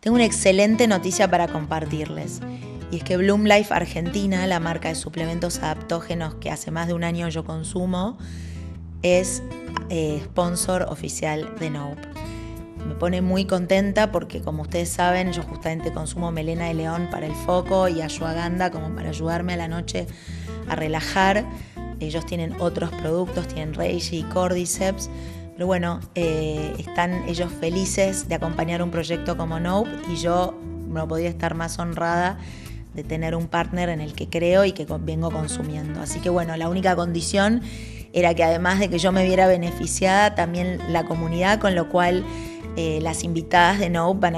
Tengo una excelente noticia para compartirles. Y es que Bloom Life Argentina, la marca de suplementos adaptógenos que hace más de un año yo consumo, es sponsor oficial de Nope. Me pone muy contenta porque, como ustedes saben, yo justamente consumo melena de león para el foco y ashwagandha como para ayudarme a la noche a relajar. Ellos tienen otros productos, tienen reishi y cordyceps. Pero bueno, están ellos felices de acompañar un proyecto como Nope y yo no podía estar más honrada de tener un partner en el que creo y que vengo consumiendo. Así que bueno, la única condición era que además de que yo me viera beneficiada, también la comunidad, con lo cual las invitadas de Nope van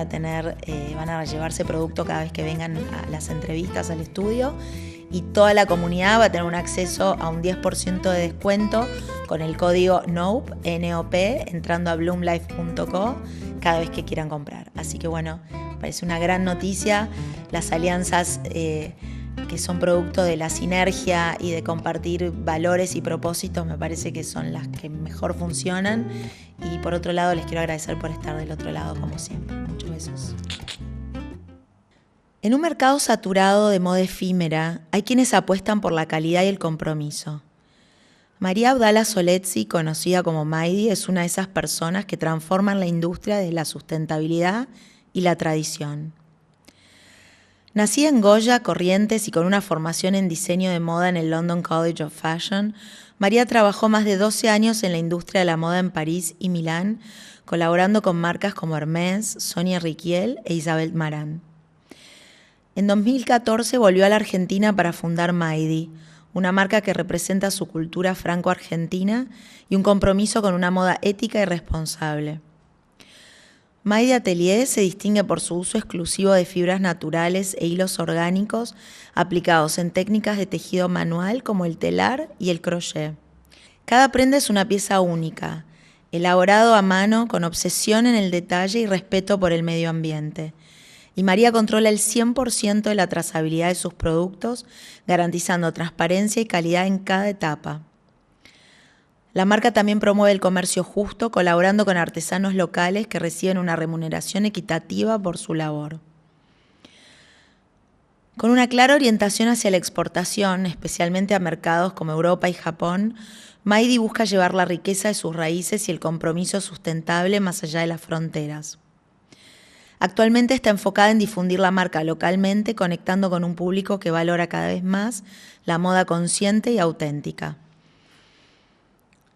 a llevarse producto cada vez que vengan a las entrevistas al estudio. Y toda la comunidad va a tener un acceso a un 10% de descuento con el código NOPE, N-O-P, entrando a bloomlife.co cada vez que quieran comprar. Así que bueno, parece una gran noticia. Las alianzas que son producto de la sinergia y de compartir valores y propósitos me parece que son las que mejor funcionan. Y por otro lado, les quiero agradecer por estar del otro lado como siempre. Muchos besos. En un mercado saturado de moda efímera, hay quienes apuestan por la calidad y el compromiso. María Abdala Solezzi, conocida como Maidi, es una de esas personas que transforman la industria de la sustentabilidad y la tradición. Nacida en Goya, Corrientes, y con una formación en diseño de moda en el London College of Fashion, María trabajó más de 12 años en la industria de la moda en París y Milán, colaborando con marcas como Hermès, Sonia Rykiel e Isabel Marant. En 2014 volvió a la Argentina para fundar Maidi, una marca que representa su cultura franco-argentina y un compromiso con una moda ética y responsable. Maidi Atelier se distingue por su uso exclusivo de fibras naturales e hilos orgánicos aplicados en técnicas de tejido manual como el telar y el crochet. Cada prenda es una pieza única, elaborado a mano con obsesión en el detalle y respeto por el medio ambiente. Y María controla el 100% de la trazabilidad de sus productos, garantizando transparencia y calidad en cada etapa. La marca también promueve el comercio justo, colaborando con artesanos locales que reciben una remuneración equitativa por su labor. Con una clara orientación hacia la exportación, especialmente a mercados como Europa y Japón, Maidi busca llevar la riqueza de sus raíces y el compromiso sustentable más allá de las fronteras. Actualmente está enfocada en difundir la marca localmente, conectando con un público que valora cada vez más la moda consciente y auténtica.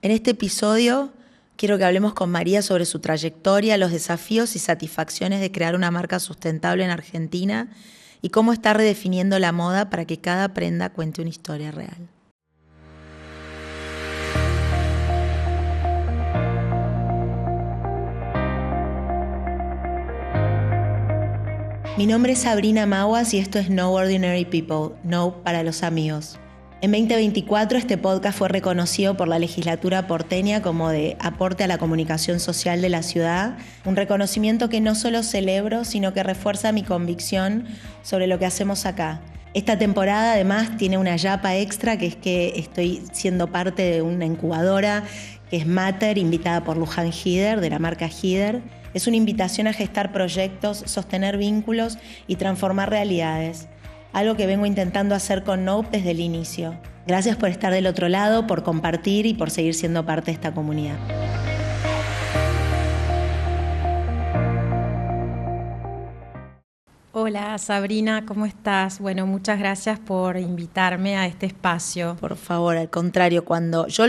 En este episodio quiero que hablemos con María sobre su trayectoria, los desafíos y satisfacciones de crear una marca sustentable en Argentina y cómo está redefiniendo la moda para que cada prenda cuente una historia real. Mi nombre es Sabrina Maguas y esto es No Ordinary People, No para los amigos. En 2024 este podcast fue reconocido por la legislatura porteña como de aporte a la comunicación social de la ciudad, un reconocimiento que no solo celebro, sino que refuerza mi convicción sobre lo que hacemos acá. Esta temporada además tiene una yapa extra, que es que estoy siendo parte de una incubadora que es Matter, invitada por Luján Hider, de la marca Hider. Es una invitación a gestar proyectos, sostener vínculos y transformar realidades. Algo que vengo intentando hacer con Nope desde el inicio. Gracias por estar del otro lado, por compartir y por seguir siendo parte de esta comunidad. Hola Sabrina, ¿cómo estás? Bueno, muchas gracias por invitarme a este espacio. Por favor, al contrario, cuando yo...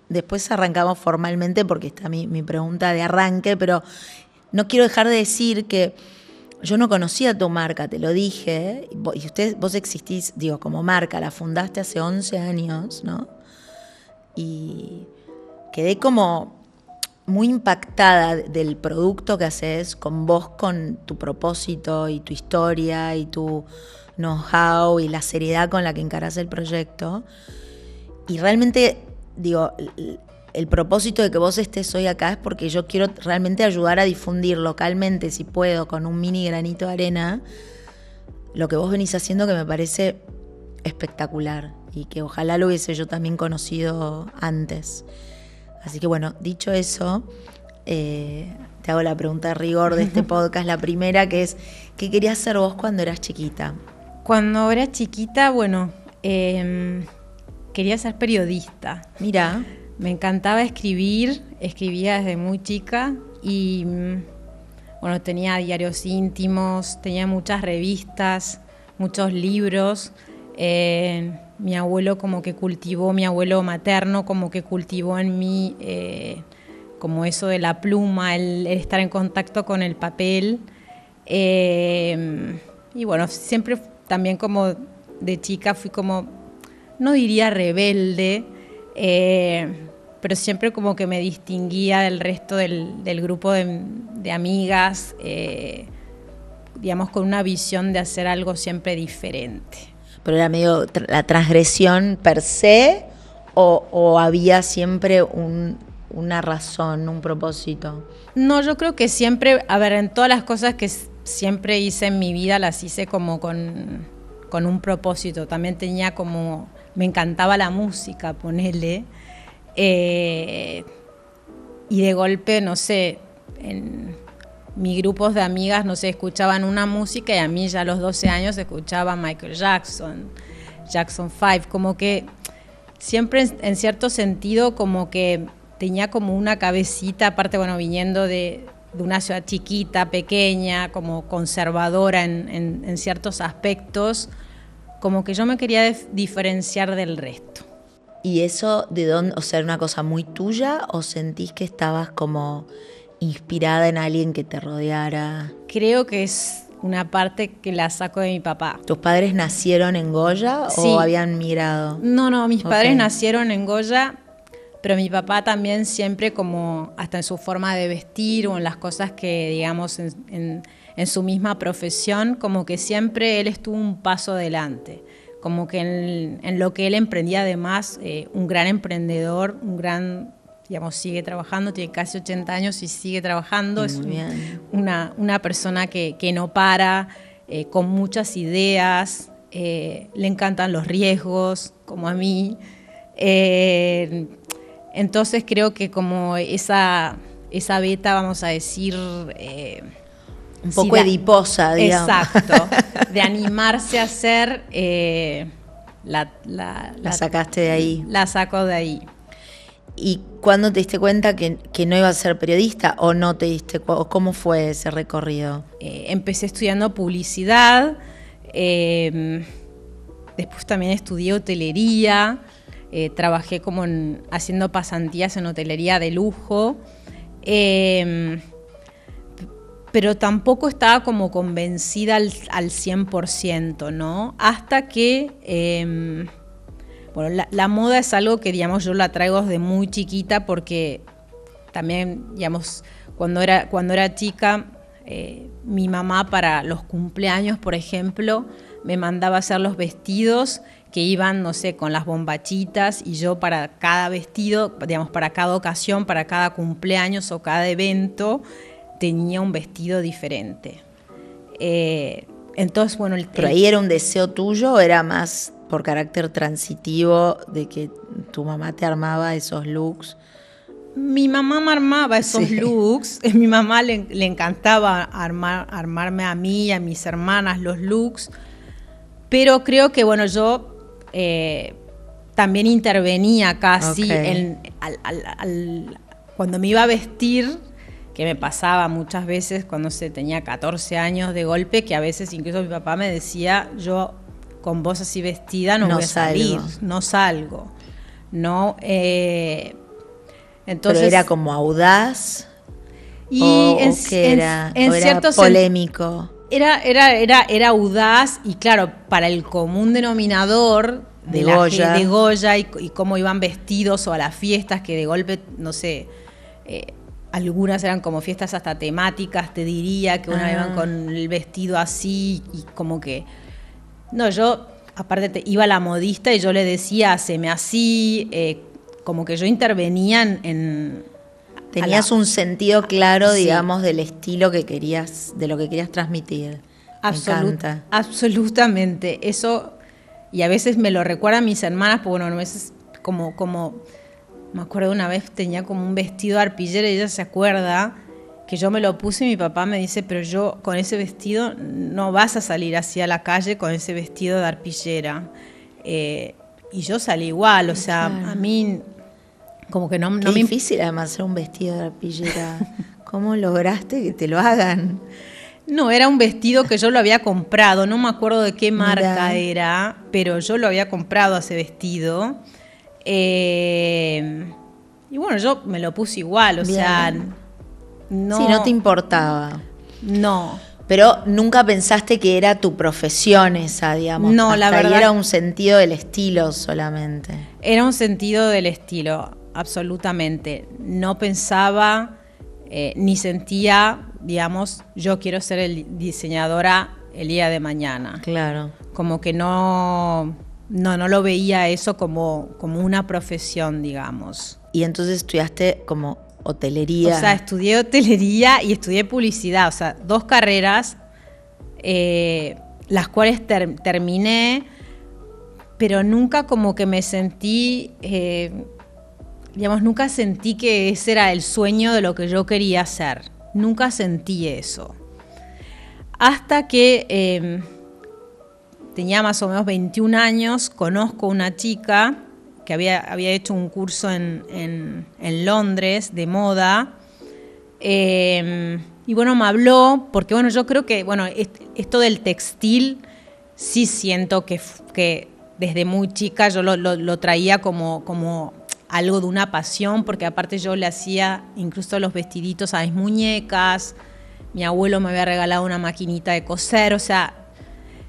Después arrancamos formalmente porque está mi pregunta de arranque, pero no quiero dejar de decir que yo no conocía tu marca, te lo dije, y vos existís, digo, como marca, la fundaste hace 11 años, ¿no? Y quedé como muy impactada del producto que haces, con vos, con tu propósito y tu historia y tu know-how y la seriedad con la que encarás el proyecto. Y realmente... Digo, el propósito de que vos estés hoy acá es porque yo quiero realmente ayudar a difundir localmente, si puedo, con un mini granito de arena, lo que vos venís haciendo, que me parece espectacular y que ojalá lo hubiese yo también conocido antes. Así que bueno, dicho eso, te te hago la pregunta de rigor de este podcast, la primera, que es, ¿qué querías ser vos cuando eras chiquita? Cuando era chiquita, bueno, quería ser periodista. Mira. Me encantaba escribir, escribía desde muy chica y bueno, tenía diarios íntimos, tenía muchas revistas, muchos libros. Mi abuelo mi abuelo materno como que cultivó en mí como eso de la pluma, el estar en contacto con el papel. Y bueno, siempre también como de chica fui como, no diría rebelde, pero siempre como que me distinguía del resto del grupo de amigas, digamos, con una visión de hacer algo siempre diferente. ¿Pero era medio la transgresión per se o había siempre una razón, un propósito? No, yo creo que siempre, a ver, en todas las cosas que siempre hice en mi vida las hice como con un propósito. También tenía como, me encantaba la música, ponele. Y de golpe, no sé, en mis grupos de amigas, no sé, escuchaban una música y a mí ya a los 12 años escuchaba Michael Jackson, Jackson 5, como que siempre en cierto sentido como que tenía como una cabecita, aparte, bueno, viniendo de una ciudad chiquita, pequeña, como conservadora en ciertos aspectos, como que yo me quería diferenciar del resto. ¿Y eso de dónde, o sea, era una cosa muy tuya o sentís que estabas como inspirada en alguien que te rodeara? Creo que es una parte que la saco de mi papá. ¿Tus padres nacieron en Goya Sí. o habían migrado? No, mis padres nacieron en Goya, pero mi papá también siempre como hasta en su forma de vestir o en las cosas que, digamos, en su misma profesión, como que siempre él estuvo un paso adelante. Como que en lo que él emprendía, además, un gran emprendedor, un gran, digamos, sigue trabajando, tiene casi 80 años y sigue trabajando. Es una persona que no para, con muchas ideas, le encantan los riesgos, como a mí. Entonces creo que como esa beta, vamos a decir... un poco ediposa, digamos. Exacto, de animarse a hacer, la sacaste de ahí. La saco de ahí. ¿Y cuándo te diste cuenta que no ibas a ser periodista o no te diste cuenta? ¿Cómo fue ese recorrido? Empecé estudiando publicidad, después también estudié hotelería, trabajé como haciendo pasantías en hotelería de lujo, pero tampoco estaba como convencida al 100%, ¿no? Hasta que, bueno, la moda es algo que, digamos, yo la traigo desde muy chiquita porque también, digamos, cuando era chica, mi mamá para los cumpleaños, por ejemplo, me mandaba a hacer los vestidos que iban, no sé, con las bombachitas, y yo para cada vestido, digamos, para cada ocasión, para cada cumpleaños o cada evento, tenía un vestido diferente. Entonces, bueno... ¿Pero ahí era un deseo tuyo o era más por carácter transitivo de que tu mamá te armaba esos looks? Mi mamá me armaba esos looks. A mi mamá le encantaba armarme a mí y a mis hermanas los looks. Pero creo que, bueno, yo también intervenía casi cuando me iba a vestir, que me pasaba muchas veces cuando tenía 14 años de golpe, que a veces incluso mi papá me decía, yo con vos así vestida no voy a salir, no salgo. No, entonces, ¿pero era como audaz? Y en cierto polémico. Era audaz y claro, para el común denominador de Goya y cómo iban vestidos o a las fiestas, que de golpe, no sé, algunas eran como fiestas hasta temáticas, te diría, que una iban con el vestido así y como que... No, yo aparte iba a la modista y yo le decía, haceme así, como que yo intervenía en Tenías un sentido claro, digamos, del estilo que querías, de lo que querías transmitir. Me encanta. Absolutamente. Eso, y a veces me lo recuerdan mis hermanas, porque bueno, a veces como me acuerdo una vez tenía como un vestido arpillero y ella se acuerda que yo me lo puse y mi papá me dice, pero yo con ese vestido no vas a salir así a la calle con ese vestido de arpillera. Y yo salí igual, o sea, a mí como que no Qué difícil además hacer un vestido de arpillera. ¿Cómo lograste que te lo hagan? No, era un vestido que yo lo había comprado, no me acuerdo de qué marca era, pero yo lo había comprado ese vestido. Y bueno, yo me lo puse igual, o sea, no. Sí, no te importaba. No. Pero nunca pensaste que era tu profesión esa, digamos. No, la verdad. Era un sentido del estilo solamente. Era un sentido del estilo, absolutamente. No pensaba ni sentía, digamos, yo quiero ser diseñadora el día de mañana. Claro. Como que no lo veía eso como una profesión, digamos. Y entonces estudiaste como hotelería. O sea, estudié hotelería y estudié publicidad, o sea, 2 carreras, las cuales terminé, pero nunca como que me sentí, digamos, nunca sentí que ese era el sueño de lo que yo quería hacer. Nunca sentí eso. Hasta que tenía más o menos 21 años, conozco una chica que había hecho un curso en Londres de moda, y bueno, me habló, porque bueno, yo creo que bueno, esto del textil sí siento que desde muy chica yo lo traía como algo de una pasión, porque aparte yo le hacía incluso los vestiditos a mis muñecas, mi abuelo me había regalado una maquinita de coser, o sea,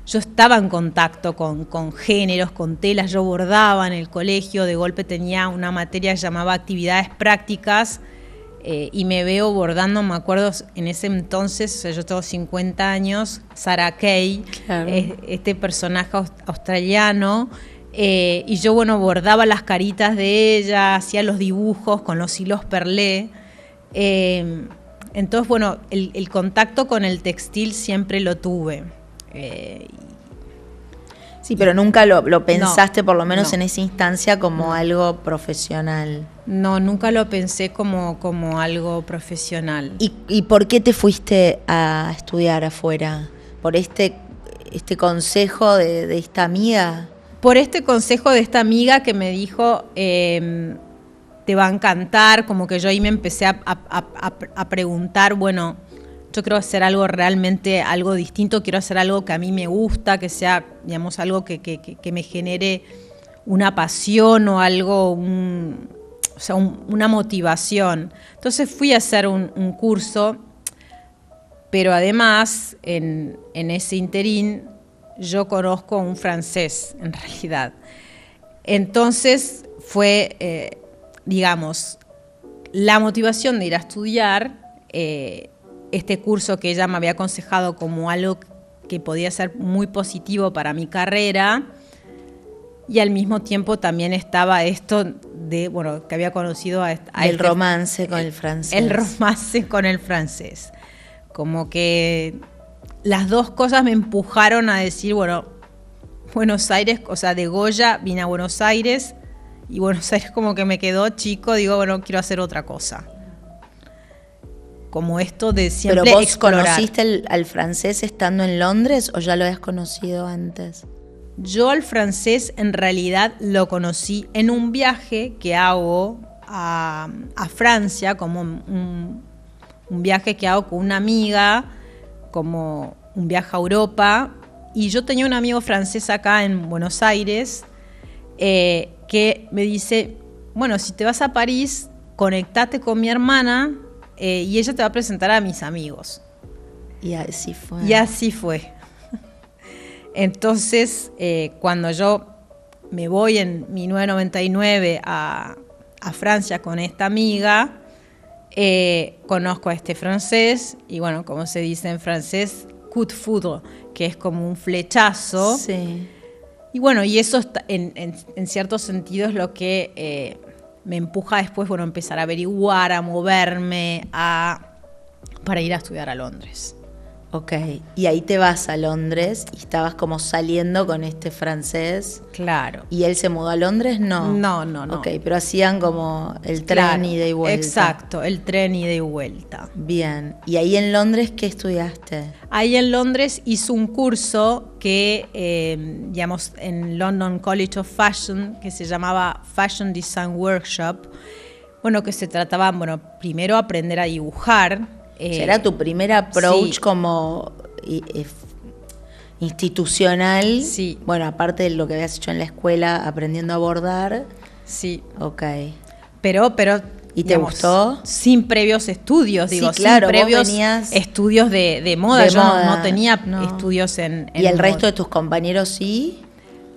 yo estaba en contacto con géneros, con telas, yo bordaba en el colegio, de golpe tenía una materia que se llamaba actividades prácticas, y me veo bordando, me acuerdo en ese entonces, o sea, yo tengo 50 años, Sarah Kay, claro. Este personaje australiano, y yo, bueno, bordaba las caritas de ella, hacía los dibujos con los hilos perlé. Entonces, bueno, el contacto con el textil siempre lo tuve. Sí, pero nunca lo pensaste, por lo menos en esa instancia, como algo profesional. No, nunca lo pensé como algo profesional. ¿Y por qué te fuiste a estudiar afuera? ¿Por este consejo de esta amiga? Por este consejo de esta amiga que me dijo, te va a encantar, como que yo ahí me empecé a preguntar, bueno, yo quiero hacer algo realmente, algo distinto, quiero hacer algo que a mí me gusta, que sea, digamos, algo que me genere una pasión o algo, una motivación. Entonces fui a hacer un curso, pero además, en ese interín, yo conozco a un francés, en realidad. Entonces fue, digamos, la motivación de ir a estudiar, este curso que ella me había aconsejado como algo que podía ser muy positivo para mi carrera, y al mismo tiempo también estaba esto de, bueno, que había conocido el romance con el francés. El romance con el francés. Como que las dos cosas me empujaron a decir, bueno, Buenos Aires, o sea, de Goya vine a Buenos Aires, y Buenos Aires como que me quedó chico, digo, bueno, quiero hacer otra cosa. Como esto de siempre explorar. ¿Pero vos explorar. Conociste al francés estando en Londres o ya lo habías conocido antes? Yo al francés en realidad lo conocí en un viaje que hago a Francia, como un viaje que hago con una amiga, como un viaje a Europa. Y yo tenía un amigo francés acá en Buenos Aires, que me dice, bueno, si te vas a París, conectate con mi hermana, y ella te va a presentar a mis amigos. Y así fue. Y así fue. Entonces, cuando yo me voy en 1999 a Francia con esta amiga, conozco a este francés, y bueno, como se dice en francés, coup de foudre, que es como un flechazo. Sí. Y bueno, y eso en ciertos sentidos es lo que me empuja después, bueno, empezar a averiguar, a moverme, para ir a estudiar a Londres. Ok, y ahí te vas a Londres y estabas como saliendo con este francés. Claro. ¿Y él se mudó a Londres? No. No. Ok, pero hacían como el tren Claro, ida y vuelta. exacto, el tren ida y vuelta. Bien, ¿y ahí en Londres qué estudiaste? Ahí en Londres hizo un curso que, digamos, en London College of Fashion, que se llamaba Fashion Design Workshop. Bueno, que se trataba, primero aprender a dibujar. ¿Era tu primer approach sí. como institucional? Sí. Bueno, aparte de lo que habías hecho en la escuela, aprendiendo a bordar. Sí. Ok. Pero ¿Y te gustó? Sin previos estudios, sí, claro, sin previos estudios de moda. Yo no tenía estudios en ¿Y el moda. resto de tus compañeros sí?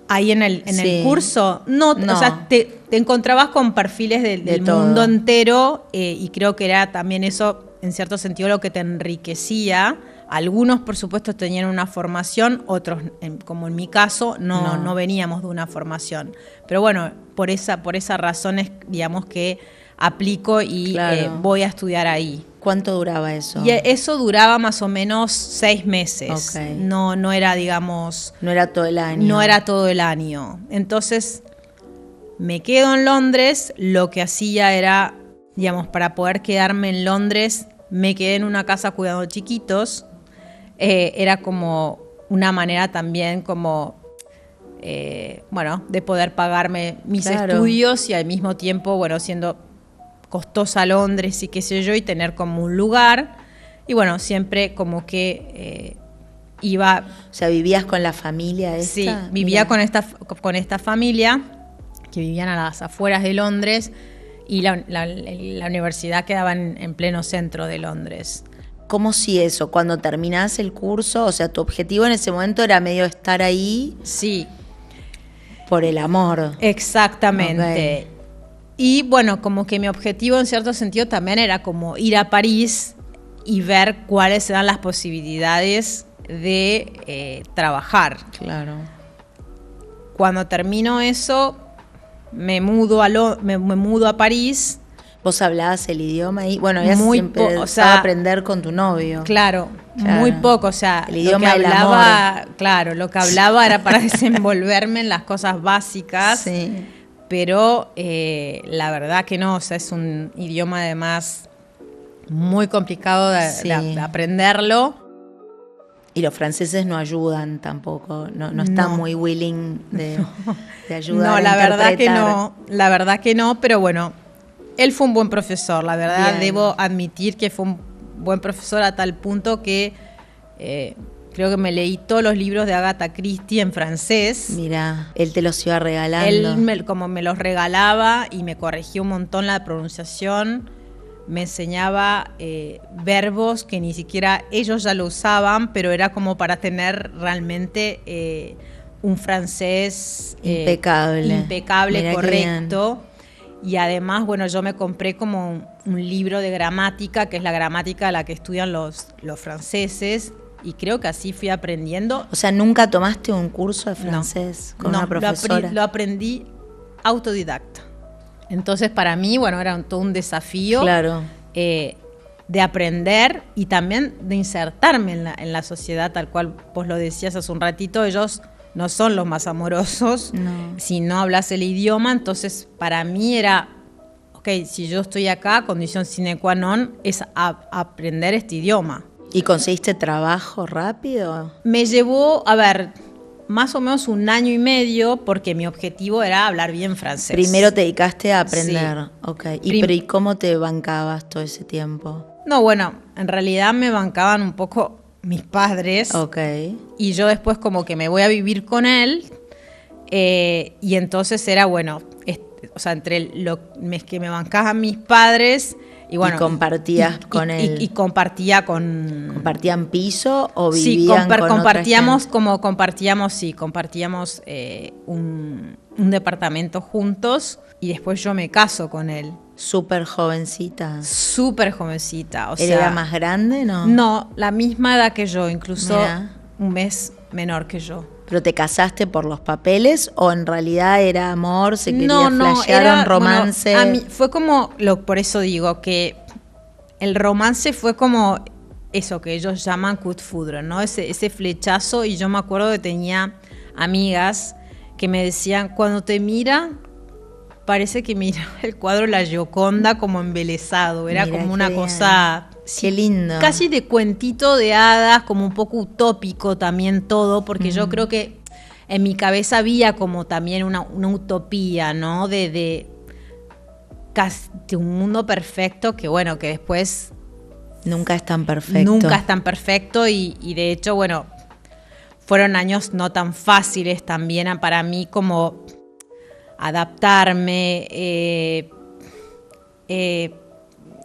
Ahí en el curso, no. O sea, te encontrabas con perfiles del mundo entero, y creo que era también eso, en cierto sentido, lo que te enriquecía. Algunos, por supuesto, tenían una formación, otros, como en mi caso, no veníamos de una formación. Pero bueno, por esa razón es, digamos, que aplico y voy a estudiar ahí. ¿Cuánto duraba eso? Y eso duraba más o menos 6 meses. Okay. No era, digamos... No era todo el año. No era todo el año. Entonces, me quedo en Londres. Lo que hacía era, digamos, para poder quedarme en Londres, me quedé en una casa cuidando chiquitos. Era como una manera también como... de poder pagarme mis estudios y al mismo tiempo, siendo costosa Londres y qué sé yo, y tener como un lugar. Y bueno, siempre como que iba... O sea, ¿vivías con la familia esta? Sí, vivía con esta familia que vivían a las afueras de Londres, y la universidad quedaba en pleno centro de Londres. ¿Cómo si eso? Cuando terminás el curso, o sea, tu objetivo en ese momento era medio estar ahí... Sí. Por el amor. Exactamente. Okay. Y bueno, como que mi objetivo en cierto sentido también era como ir a París y ver cuáles eran las posibilidades de trabajar. Claro. Cuando termino eso, me mudo a París. ¿Vos hablabas el idioma ahí? Bueno, ya siempre a aprender con tu novio. Claro, muy poco. O sea, el idioma del amor. Claro, lo que hablaba era para desenvolverme en las cosas básicas. Sí. Pero la verdad que no. O sea, es un idioma además muy complicado de aprenderlo. Y los franceses no ayudan tampoco. No están muy willing de ayudar. No, a la verdad que interpretar. no. La verdad que no, pero bueno. Él fue un buen profesor, la verdad. Bien. Debo admitir que fue un buen profesor a tal punto que creo que me leí todos los libros de Agatha Christie en francés. Mira, él te los iba regalando. Él como me los regalaba y me corregía un montón la pronunciación. Me enseñaba verbos que ni siquiera ellos ya lo usaban, pero era como para tener realmente un francés impecable, correcto. Y además, yo me compré como un libro de gramática, que es la gramática a la que estudian los franceses, y creo que así fui aprendiendo. O sea, ¿nunca tomaste un curso de francés con una profesora? Lo aprendí autodidacta. Entonces, para mí, era todo un desafío. Claro. De aprender y también de insertarme en la sociedad, tal cual vos lo decías hace un ratito. Ellos no son los más amorosos, si no hablas el idioma. Entonces para mí era, si yo estoy acá, condición sine qua non es aprender este idioma. ¿Y conseguiste trabajo rápido? Me llevó, más o menos 1 año y medio, porque mi objetivo era hablar bien francés. Primero te dedicaste a aprender. Sí. Okay. ¿Y cómo te bancabas todo ese tiempo? No, en realidad me bancaban un poco mis padres. Okay. Y yo después como que me voy a vivir con él, y entonces era entre lo que me bancaban mis padres y y compartías con él. Y compartía con... ¿Compartían piso o vivían con compartíamos compartíamos un departamento juntos, y después yo me caso con él. Súper jovencita. Súper jovencita. ¿Él era más grande, no? No, la misma edad que yo, incluso un mes menor que yo. ¿Pero te casaste por los papeles o en realidad era amor, se quería flashear un romance? A mí fue como, por eso digo que el romance fue como eso que ellos llaman coup de foudre, ¿no? Ese flechazo, y yo me acuerdo que tenía amigas que me decían, cuando te mira, parece que mira el cuadro La Gioconda como embelesado, era Mira, como qué una bien. cosa... Qué lindo. Casi de cuentito de hadas, como un poco utópico también todo, porque yo creo que en mi cabeza había como también una utopía, ¿no? De casi un mundo perfecto que, bueno, que después... Nunca es tan perfecto. Nunca es tan perfecto y de hecho, bueno, fueron años no tan fáciles también para mí como adaptarme,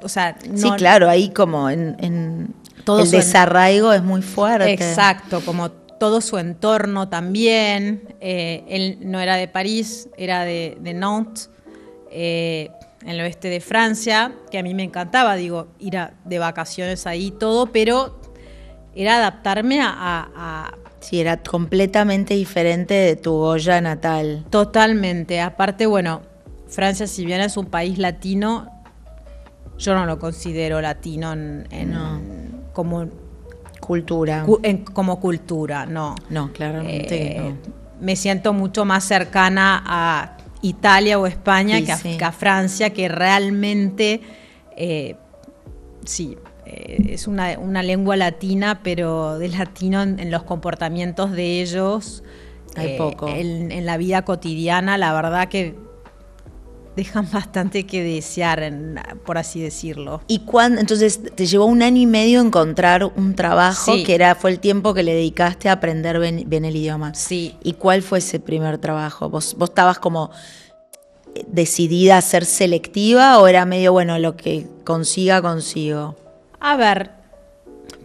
o sea... Sí, claro, ahí como en todo el desarraigo es muy fuerte. Exacto, como todo su entorno también. Él no era de París, era de Nantes, en el oeste de Francia, que a mí me encantaba, digo, ir de vacaciones ahí todo, pero era adaptarme a Sí, era completamente diferente de tu Goya natal. totalmente. Aparte, bueno, Francia, si bien es un país latino, yo no lo considero latino No. como, Cultura. como cultura, no. No, claramente que no. Me siento mucho más cercana a Italia o España Sí, que a Francia, que realmente es una lengua latina, pero de latino en los comportamientos de ellos, Hay poco. en la vida cotidiana, la verdad que dejan bastante que desear, por así decirlo. ¿Y cuándo? Entonces, te llevó 1 año y medio encontrar un trabajo Sí. que fue el tiempo que le dedicaste a aprender bien el idioma. Sí. ¿Y cuál fue ese primer trabajo? ¿Vos estabas como decidida a ser selectiva o era medio, bueno, lo que consigo? A ver,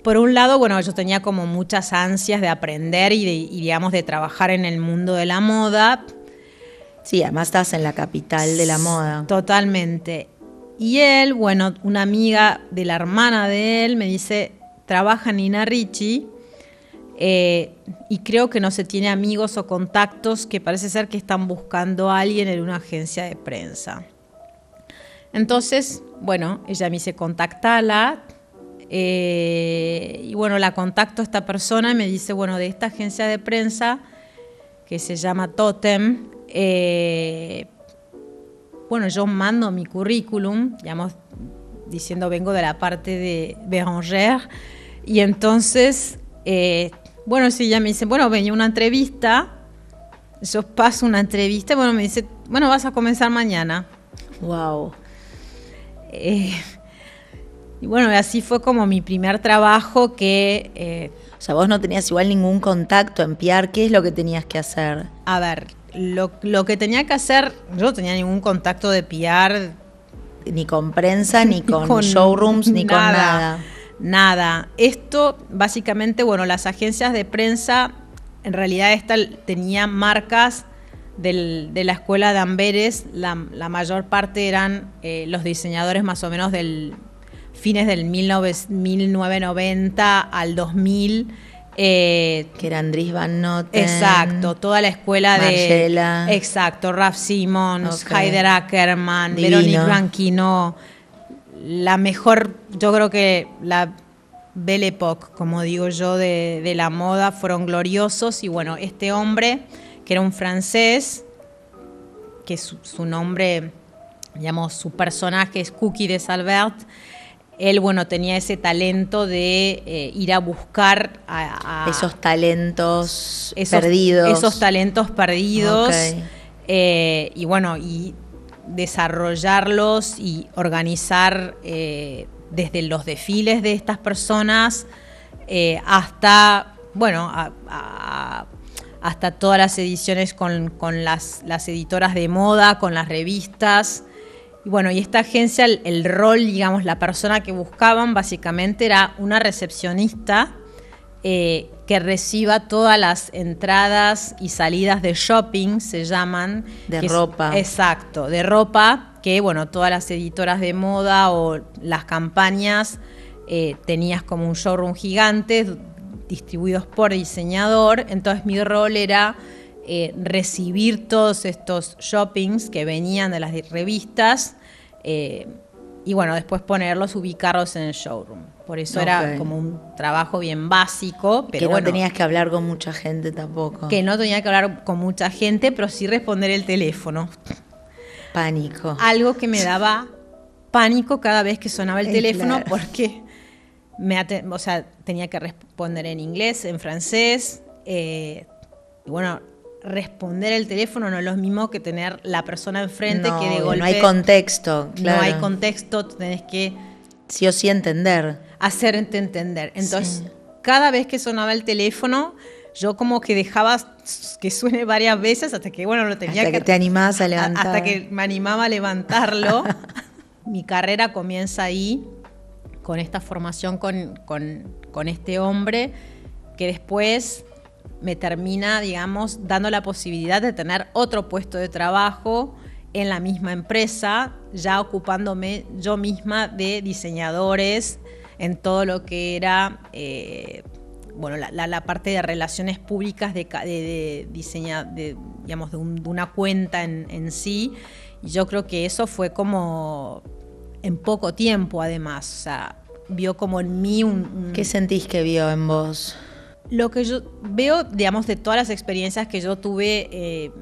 por un lado, bueno, yo tenía como muchas ansias de aprender y digamos, de trabajar en el mundo de la moda. Sí, además estás en la capital de la moda. Totalmente. Y él, bueno, una amiga de la hermana de él me dice, trabaja en Nina Ricci, y creo que no se tiene amigos o contactos, que parece ser que están buscando a alguien en una agencia de prensa. Entonces, bueno, ella me dice, contactala, y bueno, la contacto a esta persona y me dice, bueno, de esta agencia de prensa que se llama Totem, bueno, yo mando mi currículum, digamos, diciendo vengo de la parte de Bérangère, y entonces, bueno, sí, ella me dice, bueno, venía una entrevista, yo paso una entrevista, y bueno, me dice, bueno, vas a comenzar mañana. Wow. Y bueno, así fue como mi primer trabajo que... O sea, vos no tenías igual ningún contacto en PR. ¿Qué es lo que tenías que hacer? A ver, lo que tenía que hacer, yo no tenía ningún contacto de PR. Ni con prensa, ni con showrooms, ni con nada. Nada. Esto, básicamente, bueno, las agencias de prensa, en realidad esta tenía marcas de la escuela de Amberes. La mayor parte eran los diseñadores más o menos del fines del 1990 al 2000. Que eran Dries Van Noten. Exacto, toda la escuela Margiela. de... Exacto, Raf Simons, Okay. Haider Ackermann, Divino. Véronique Rankino. La mejor, yo creo que la Belle Époque, como digo yo, de la moda, fueron gloriosos. Y bueno, este hombre, que era un francés, que su nombre, digamos, su personaje es Cookie de Salbert. Él, bueno, tenía ese talento de ir a buscar a esos talentos perdidos. Esos talentos perdidos. Okay. Y bueno, y desarrollarlos y organizar desde los desfiles de estas personas hasta, bueno, hasta todas las ediciones con las editoras de moda, con las revistas. Y bueno, y esta agencia, el rol, digamos, la persona que buscaban básicamente era una recepcionista que reciba todas las entradas y salidas de shopping, se llaman. De ropa. Exacto, de ropa, que bueno, todas las editoras de moda o las campañas tenías como un showroom gigante distribuidos por diseñador. Entonces mi rol era recibir todos estos shoppings que venían de las revistas, y bueno, después ponerlos, ubicarlos en el showroom. Por eso era como un trabajo bien básico. Pero que no bueno, tenías que hablar con mucha gente tampoco. que no tenía que hablar con mucha gente, pero sí responder el teléfono. Pánico. Algo que me daba pánico cada vez que sonaba el teléfono, claro. porque tenía que responder en inglés, en francés, y bueno, responder el teléfono no es lo mismo que tener la persona enfrente que de golpe... No hay contexto, claro. No hay contexto, tenés que... Sí o sí entender. Hacerte entender. Entonces, cada vez que sonaba el teléfono, yo como que dejaba que suene varias veces hasta que, bueno, lo tenía hasta que te animabas a levantar. Hasta que me animaba a levantarlo. Mi carrera comienza ahí, con esta formación con este hombre, que después me termina, digamos, dando la posibilidad de tener otro puesto de trabajo en la misma empresa, ya ocupándome yo misma de diseñadores en todo lo que era la parte de relaciones públicas de una cuenta en sí. Y yo creo que eso fue como en poco tiempo, además. O sea, vio como en mí ¿Qué sentís que vio en vos? Lo que yo veo, digamos, de todas las experiencias que yo tuve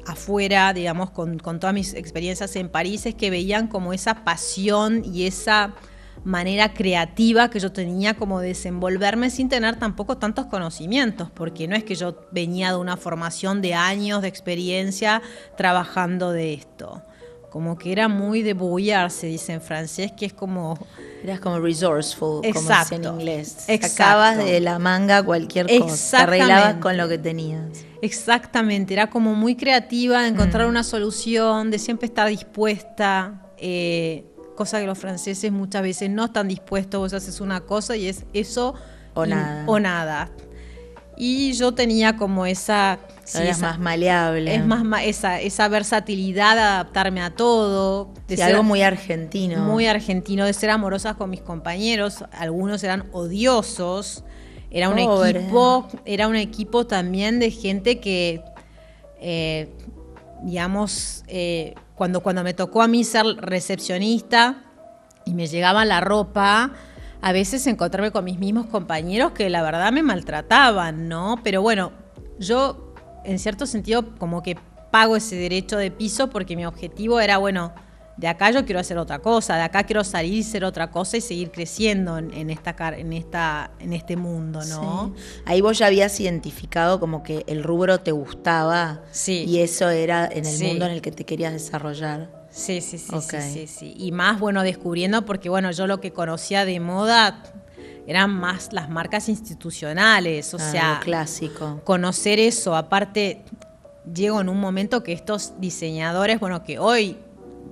afuera, digamos, con todas mis experiencias en París, es que veían como esa pasión y esa manera creativa que yo tenía como de desenvolverme sin tener tampoco tantos conocimientos, porque no es que yo venía de una formación de años de experiencia trabajando de esto. Como que era muy débrouillard, se dice en francés, que es como... Eras como resourceful, exacto, como en inglés. Exacto. Sacabas de la manga cualquier cosa, te arreglabas con lo que tenías. Exactamente, era como muy creativa de encontrar una solución, de siempre estar dispuesta, cosa que los franceses muchas veces no están dispuestos, vos haces una cosa y es eso o nada. Y yo tenía como esa... Eras más maleable. Es más esa versatilidad de adaptarme a todo. De ser algo muy argentino. Muy argentino, de ser amorosas con mis compañeros. Algunos eran odiosos. Era un equipo también de gente que, cuando me tocó a mí ser recepcionista y me llegaba la ropa, a veces encontrarme con mis mismos compañeros que la verdad me maltrataban, ¿no? Pero bueno, yo en cierto sentido como que pago ese derecho de piso porque mi objetivo era, bueno, de acá yo quiero hacer otra cosa, de acá quiero salir y ser otra cosa y seguir creciendo en este mundo, ¿no? Sí. Ahí vos ya habías identificado como que el rubro te gustaba. Sí. Y eso era en el mundo en el que te querías desarrollar. Sí. Y más, bueno, descubriendo, porque bueno, yo lo que conocía de moda eran más las marcas institucionales, o sea, clásico. Conocer eso, aparte, llego en un momento que estos diseñadores, bueno, que hoy,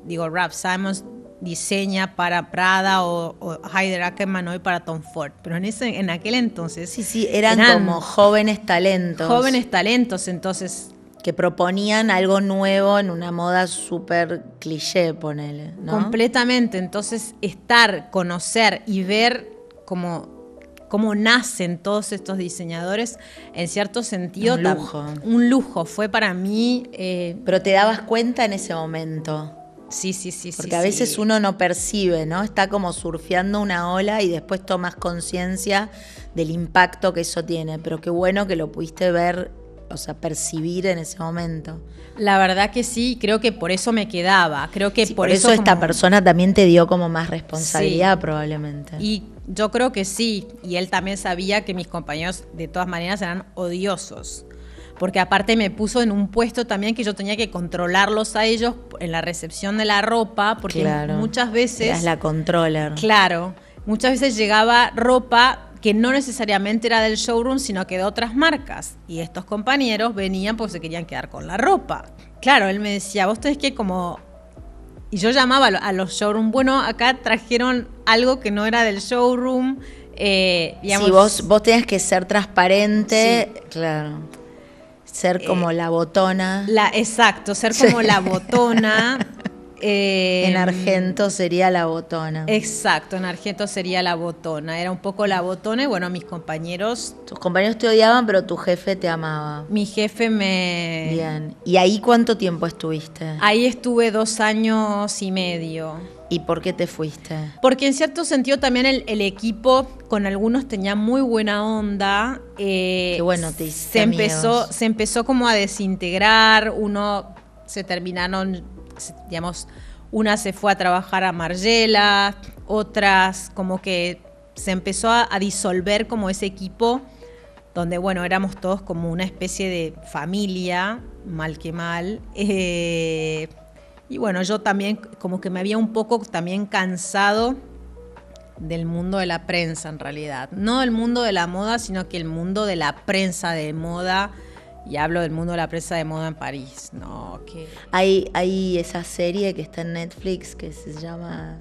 digo, Raf Simons diseña para Prada o Haider Ackermann hoy para Tom Ford, pero en aquel entonces... Sí, eran como jóvenes talentos. Jóvenes talentos, entonces... que proponían algo nuevo en una moda súper cliché, ponele, ¿no? Completamente, entonces conocer y ver cómo nacen todos estos diseñadores, en cierto sentido... Un lujo, fue para mí... Pero te dabas cuenta en ese momento. Sí. Porque a veces uno no percibe, ¿no? Está como surfeando una ola y después tomas conciencia del impacto que eso tiene. Pero qué bueno que lo pudiste ver, o sea, percibir en ese momento. La verdad que sí, creo que por eso me quedaba. Creo que por eso esta persona también te dio como más responsabilidad, probablemente. Y yo creo que sí. Y él también sabía que mis compañeros de todas maneras eran odiosos. Porque aparte me puso en un puesto también que yo tenía que controlarlos a ellos en la recepción de la ropa, porque muchas veces... Eras la controller. Claro, muchas veces llegaba ropa que no necesariamente era del showroom, sino que de otras marcas. Y estos compañeros venían porque se querían quedar con la ropa. Claro, él me decía, vos tenés que como... Y yo llamaba a los showroom, bueno, acá trajeron algo que no era del showroom. Digamos, sí, vos tenías que ser transparente, sí. Claro. Ser como la botona. Exacto, ser como la botona. En Argento sería la botona. Exacto, en Argento sería la botona. Era un poco la botona y bueno, mis compañeros... Tus compañeros te odiaban, pero tu jefe te amaba. Mi jefe Bien. ¿Y ahí cuánto tiempo estuviste? Ahí estuve 2 años y medio. ¿Y por qué te fuiste? Porque en cierto sentido también el equipo con algunos tenía muy buena onda. Qué bueno, te hiciste amigos. Se empezó como a desintegrar, se terminaron, digamos, una se fue a trabajar a Margiela, otras como que se empezó a disolver como ese equipo donde, bueno, éramos todos como una especie de familia, mal que mal. Y bueno, yo también como que me había un poco también cansado del mundo de la prensa en realidad. No del mundo de la moda, sino que el mundo de la prensa de moda. Y hablo del mundo de la prensa de moda en París. No, que... Hay esa serie que está en Netflix que se llama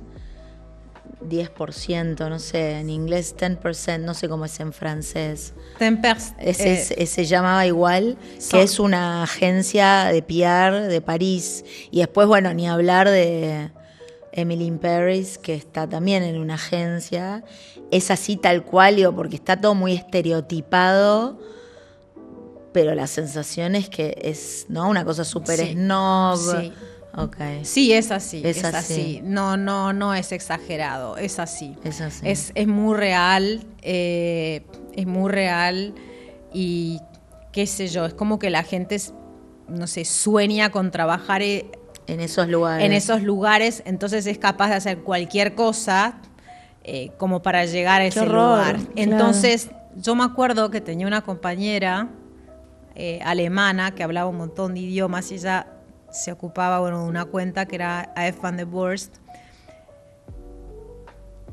10%, no sé, en inglés 10%, no sé cómo es en francés. 10%. Se llamaba igual, que es una agencia de PR de París. Y después, bueno, ni hablar de Emily in Paris, que está también en una agencia. Es así tal cual, digo, porque está todo muy estereotipado, pero la sensación es que es, ¿no?, una cosa súper snob. Sí. Okay. Sí, es así, es así. No es exagerado, es así. Es así. Es muy real, y qué sé yo, es como que la gente, no sé, sueña con trabajar en esos lugares. Entonces es capaz de hacer cualquier cosa como para llegar a ese lugar. Claro. Entonces yo me acuerdo que tenía una compañera alemana que hablaba un montón de idiomas y ella se ocupaba, bueno, de una cuenta que era AF van der Borst.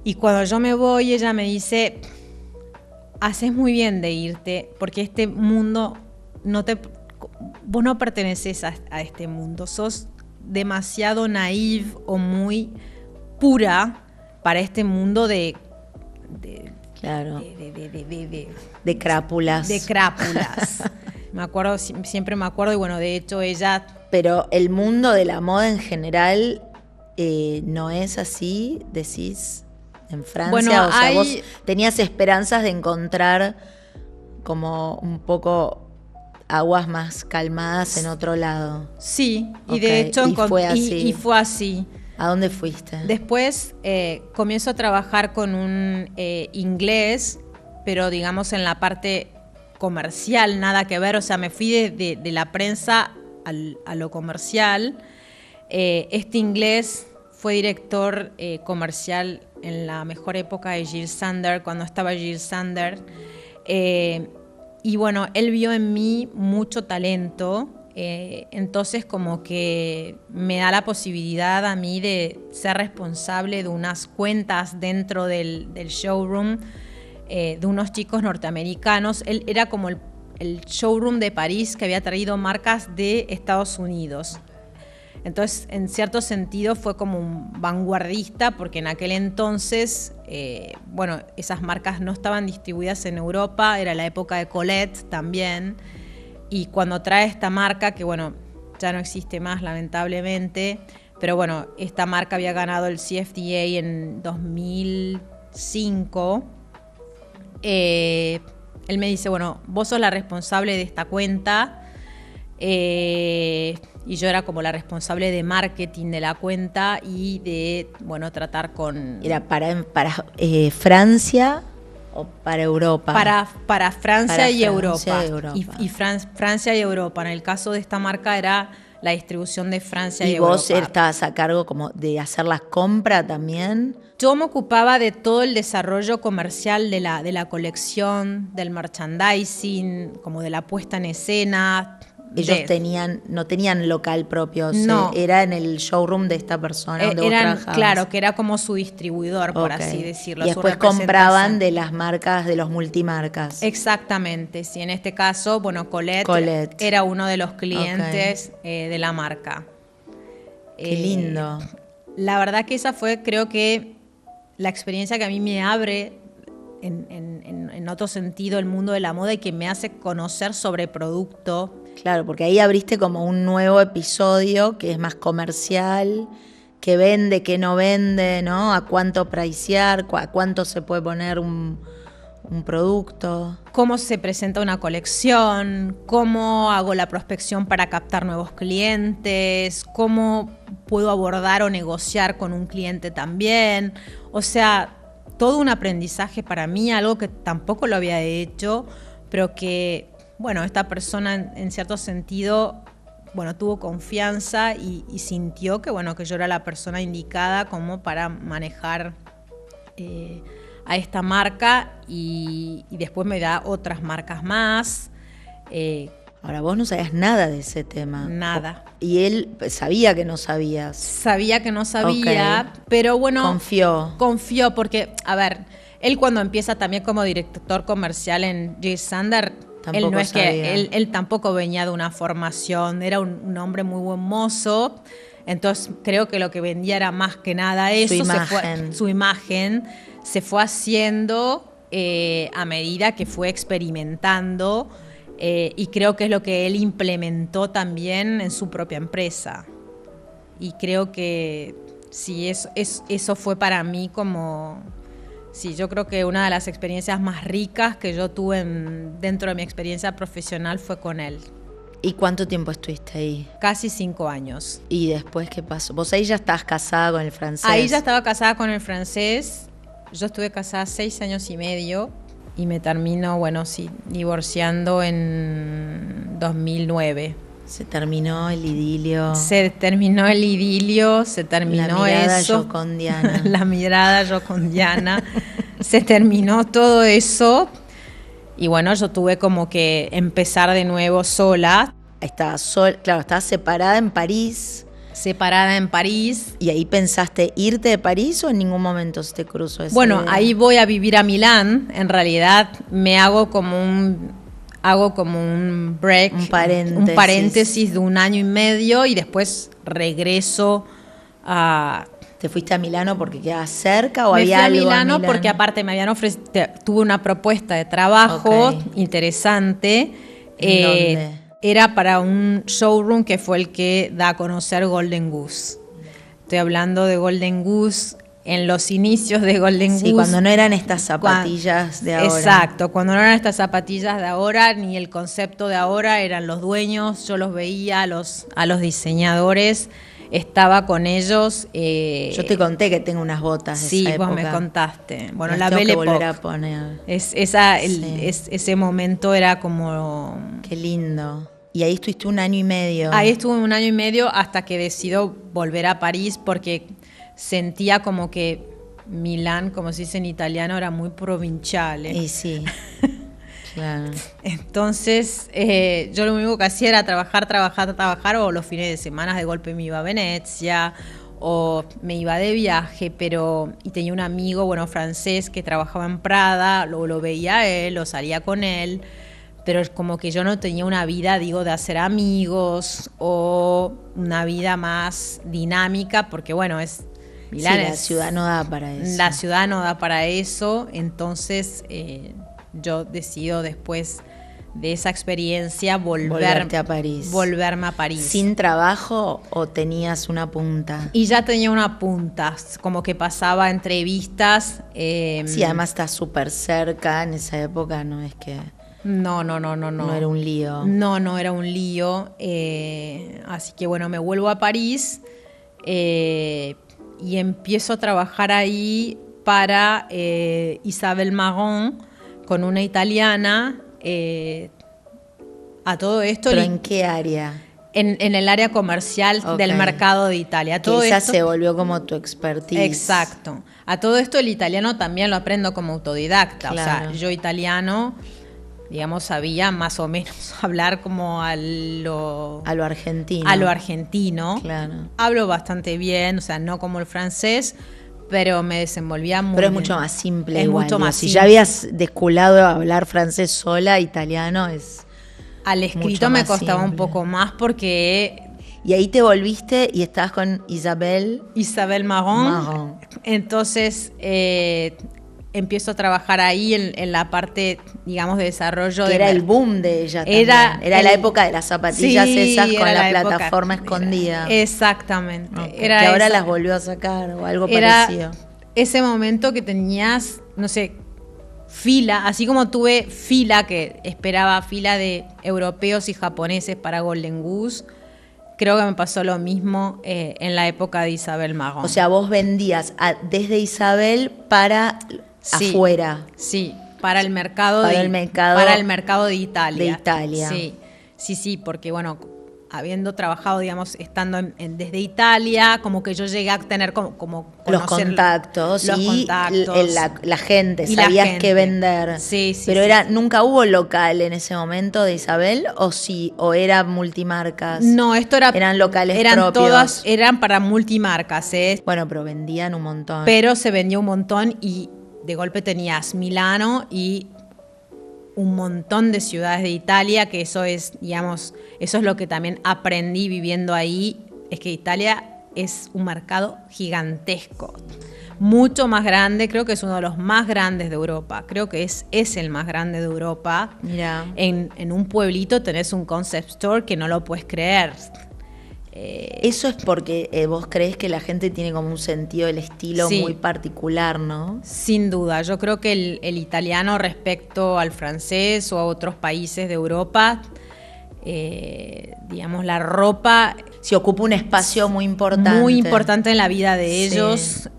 Y cuando yo me voy, ella me dice, haces muy bien de irte, porque este mundo vos no perteneces a este mundo, sos demasiado naive o muy pura para este mundo de crápulas. De crápulas. Siempre me acuerdo, y bueno, de hecho ella... Pero el mundo de la moda en general no es así, decís, en Francia. Bueno, o sea, vos tenías esperanzas de encontrar como un poco aguas más calmadas en otro lado. Sí, y de hecho fue así. ¿A dónde fuiste? Después comienzo a trabajar con un inglés, pero digamos en la parte comercial, nada que ver. O sea, me fui de la prensa a lo comercial. Este inglés fue director comercial en la mejor época de Jil Sander, cuando estaba Jil Sander. Y bueno, él vio en mí mucho talento. Entonces como que me da la posibilidad a mí de ser responsable de unas cuentas dentro del showroom de unos chicos norteamericanos. Él era como el showroom de París que había traído marcas de Estados Unidos. Entonces, en cierto sentido, fue como un vanguardista, porque en aquel entonces, bueno, esas marcas no estaban distribuidas en Europa, era la época de Colette también. Y cuando trae esta marca, que bueno, ya no existe más lamentablemente, pero bueno, esta marca había ganado el CFDA en 2005. Él me dice, bueno, vos sos la responsable de esta cuenta, y yo era como la responsable de marketing de la cuenta y de, bueno, tratar con... ¿Era para Francia o para Europa? Para Francia y Europa. Y Francia y Europa. En el caso de esta marca era la distribución de Francia y Europa. ¿Y vos estabas a cargo como de hacer las compras también? Yo me ocupaba de todo el desarrollo comercial de la colección, del merchandising, como de la puesta en escena. Ellos no tenían local propio, no. Era en el showroom de esta persona donde vos trabajabas. Claro, que era como su distribuidor, por así decirlo. Y después compraban de las marcas, de los multimarcas. Exactamente, sí. En este caso, bueno, Colette era uno de los clientes de la marca. Qué lindo. La verdad que esa fue, creo que, la experiencia que a mí me abre en otro sentido el mundo de la moda y que me hace conocer sobre producto. Claro, porque ahí abriste como un nuevo episodio que es más comercial, que vende, que no vende, ¿no? A cuánto pricear, a cuánto se puede poner un producto. Cómo se presenta una colección, cómo hago la prospección para captar nuevos clientes, cómo puedo abordar o negociar con un cliente también. O sea, todo un aprendizaje para mí, algo que tampoco lo había hecho, pero que, bueno, esta persona en cierto sentido, bueno, tuvo confianza y sintió que, bueno, que yo era la persona indicada como para manejar a esta marca y después me da otras marcas más. Ahora, vos no sabías nada de ese tema. Nada. Y él sabía que no sabías. Sabía que no sabía, pero bueno... Confió porque, a ver, él cuando empieza también como director comercial en Jil Sander, él no es que él tampoco venía de una formación, era un hombre muy buen mozo, entonces creo que lo que vendía era más que nada eso, su imagen se fue haciendo a medida que fue experimentando y creo que es lo que él implementó también en su propia empresa. Y creo que sí, eso fue para mí como... Sí, yo creo que una de las experiencias más ricas que yo tuve dentro de mi experiencia profesional fue con él. ¿Y cuánto tiempo estuviste ahí? Casi 5 años. ¿Y después qué pasó? ¿Vos ahí ya estabas casada con el francés? Ahí ya estaba casada con el francés. Yo estuve casada 6 años y medio y me termino, bueno, sí, divorciando en 2009. Se terminó el idilio. Se terminó el idilio, se terminó eso. La mirada yocondiana. La mirada yocondiana. Se terminó todo eso. Y bueno, yo tuve como que empezar de nuevo sola. Estabas separada en París. Separada en París. ¿Y ahí pensaste irte de París o en ningún momento se te cruzó esa Bueno, idea? ahí voy a vivir a Milán. En realidad me hago como un break, un paréntesis de 1 año y medio y después regreso a... ¿Te fuiste a Milano porque quedaba cerca o me había algo? Me fui a Milano porque aparte me habían ofrecido, tuve una propuesta de trabajo interesante. ¿En dónde? Era para un showroom que fue el que da a conocer Golden Goose. Estoy hablando de Golden Goose en los inicios de Golden Goose. Sí, cuando no eran estas zapatillas de ahora. Exacto, cuando no eran estas zapatillas de ahora, ni el concepto de ahora, eran los dueños, yo los veía a los diseñadores, estaba con ellos. Yo te conté que tengo unas botas de esa época. Sí, vos me contaste. Bueno, la Belle Époque. Volver a poner. Ese momento era como... Qué lindo. Y ahí estuviste 1 año y medio. Ahí estuve 1 año y medio hasta que decido volver a París porque sentía como que Milán, como se dice en italiano, era muy provincial. Y sí, claro. Entonces yo lo único que hacía era trabajar o los fines de semana de golpe me iba a Venecia o me iba de viaje, y tenía un amigo, bueno, francés que trabajaba en Prada, luego lo veía a él o salía con él, pero como que yo no tenía una vida, de hacer amigos o una vida más dinámica, porque bueno, Milán, sí, la ciudad no da para eso. La ciudad no da para eso, entonces yo decido después de esa experiencia volverme a París. ¿Sin trabajo o tenías una punta? Y ya tenía una punta, como que pasaba entrevistas. Sí, además está súper cerca en esa época, no es que... No. No era un lío. No era un lío. Así que bueno, me vuelvo a París y empiezo a trabajar ahí para Isabel Marant, con una italiana. A todo esto. ¿Pero en qué área? En el área comercial del mercado de Italia. Todo esa esto, se volvió como tu expertise. Exacto. A todo esto el italiano también lo aprendo como autodidacta. Claro. O sea, yo italiano, digamos, sabía más o menos hablar como a lo argentino. A lo argentino. Claro. Hablo bastante bien, o sea, no como el francés, pero me desenvolvía muy bien. Pero es mucho más simple. Es igual, mucho más simple. Si ya habías desculado a hablar francés sola, italiano es... Al escrito me costaba un poco más porque... Y ahí te volviste y estabas con Isabel Marant. Entonces empiezo a trabajar ahí en la parte, digamos, de desarrollo. Que era el boom de ella también. Era la época de las zapatillas esas con la plataforma escondida. Exactamente. Okay. Que ahora las volvió a sacar o algo parecido. Ese momento que tenías, no sé, fila, así como tuve fila, que esperaba fila de europeos y japoneses para Golden Goose, creo que me pasó lo mismo en la época de Isabel Marant. O sea, vos vendías desde Isabel para afuera. Sí, para el mercado de Italia. De Italia. Sí, porque bueno, habiendo trabajado, digamos, estando desde Italia, como que yo llegué a tener como los contactos y la gente, y sabías la gente. qué vender. Sí, pero nunca hubo local en ese momento de Isabel, o era multimarcas. No, eran locales propios. Todas eran para multimarcas, Bueno, pero vendían un montón. Pero se vendía un montón y de golpe tenías Milano y un montón de ciudades de Italia, que eso es, digamos, eso es lo que también aprendí viviendo ahí, es que Italia es un mercado gigantesco, mucho más grande, creo que es uno de los más grandes de Europa, creo que es el más grande de Europa. Mirá. En un pueblito tenés un concept store que no lo puedes creer. Eso es porque vos crees que la gente tiene como un sentido del estilo muy particular, ¿no? Sin duda, yo creo que el italiano respecto al francés o a otros países de Europa, digamos, la ropa se ocupa un espacio muy importante. Muy importante en la vida de ellos.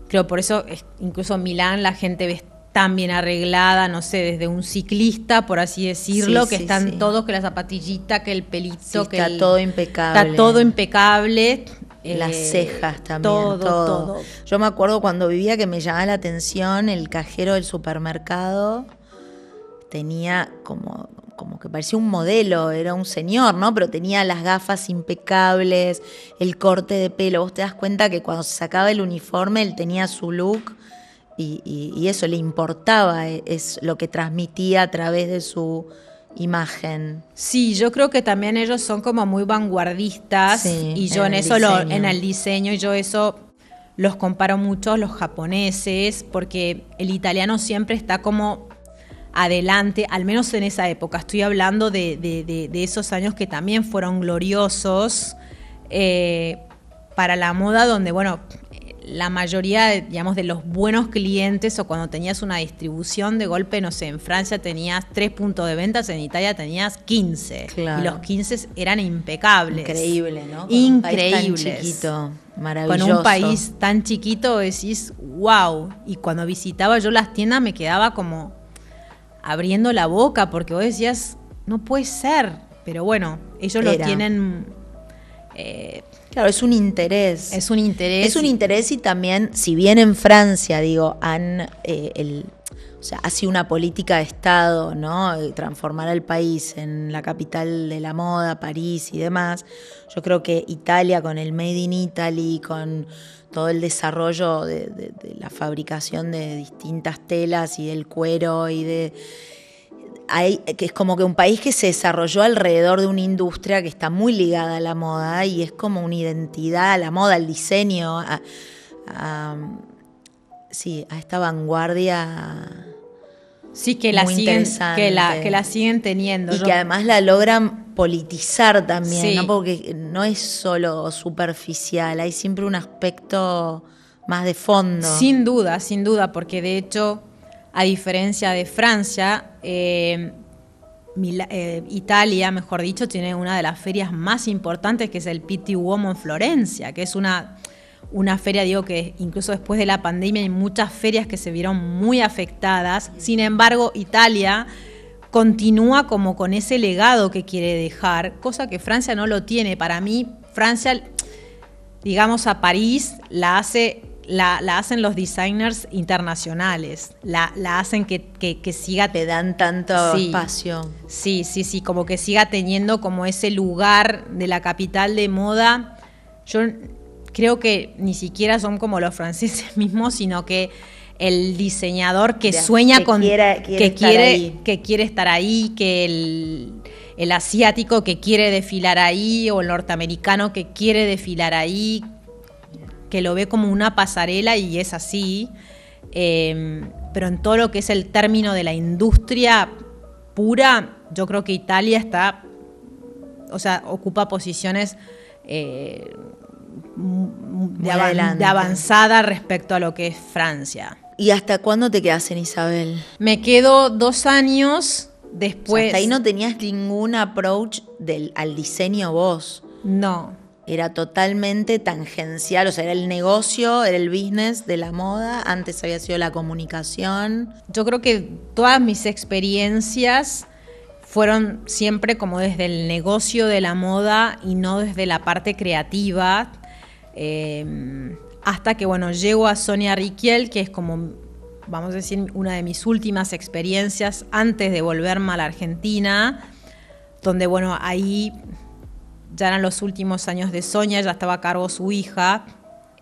Creo por eso, incluso en Milán la gente ve tan bien arreglada, no sé, desde un ciclista, por así decirlo, que están todos, que la zapatillita, que el pelito, que está todo impecable. Está todo impecable. Las cejas también, todo. Yo me acuerdo cuando vivía que me llamaba la atención el cajero del supermercado. Tenía como que parecía un modelo, era un señor, ¿no? Pero tenía las gafas impecables, el corte de pelo. Vos te das cuenta que cuando se sacaba el uniforme, él tenía su look. Y eso le importaba, es lo que transmitía a través de su imagen. Sí, yo creo que también ellos son como muy vanguardistas, y yo en el diseño, y yo eso los comparo mucho a los japoneses, porque el italiano siempre está como adelante, al menos en esa época. Estoy hablando de esos años que también fueron gloriosos para la moda, donde, bueno, la mayoría, digamos, de los buenos clientes, o cuando tenías una distribución de golpe, no sé, en Francia tenías 3 puntos de ventas, en Italia tenías 15. Claro. Y los 15 eran impecables. Increíble, ¿no? Increíbles. Un país tan chiquito, maravilloso. Con un país tan chiquito decís, wow. Y cuando visitaba yo las tiendas me quedaba como abriendo la boca, porque vos decías, no puede ser. Pero bueno, ellos lo tienen... Claro, es un interés. Es un interés. Es un interés, y también, si bien en Francia, digo, ha sido una política de Estado, ¿no? Transformar al país en la capital de la moda, París y demás. Yo creo que Italia, con el Made in Italy, con todo el desarrollo de la fabricación de distintas telas y del cuero que es como que un país que se desarrolló alrededor de una industria que está muy ligada a la moda, y es como una identidad a la moda, al diseño, a esta vanguardia. Sí, que la siguen teniendo. Y que además la logran politizar también, ¿no? Porque no es solo superficial, hay siempre un aspecto más de fondo. Sin duda, porque de hecho, a diferencia de Francia, Italia, mejor dicho, tiene una de las ferias más importantes, que es el Pitti Uomo en Florencia, que es una feria, digo, que incluso después de la pandemia hay muchas ferias que se vieron muy afectadas. Sin embargo, Italia continúa como con ese legado que quiere dejar, cosa que Francia no lo tiene. Para mí, Francia, digamos, a París la hacen los designers internacionales, la hacen que siga... Te dan tanto espacio. Sí, como que siga teniendo como ese lugar de la capital de moda. Yo creo que ni siquiera son como los franceses mismos, sino que el diseñador que sueña con... que quiere estar ahí, que el asiático que quiere desfilar ahí, o el norteamericano que quiere desfilar ahí, que lo ve como una pasarela, y es así, pero en todo lo que es el término de la industria pura, yo creo que Italia ocupa posiciones de avanzada respecto a lo que es Francia. ¿Y hasta cuándo te quedas en Isabel? Me quedo 2 años después. O sea, hasta ahí no tenías ningún approach al diseño vos. No. Era totalmente tangencial, o sea, era el negocio, era el business de la moda, antes había sido la comunicación. Yo creo que todas mis experiencias fueron siempre como desde el negocio de la moda y no desde la parte creativa. Hasta que, bueno, llego a Sonia Rykiel, que es como, vamos a decir, una de mis últimas experiencias antes de volverme a la Argentina, donde, bueno, ahí ya eran los últimos años de Sonia, ya estaba a cargo su hija,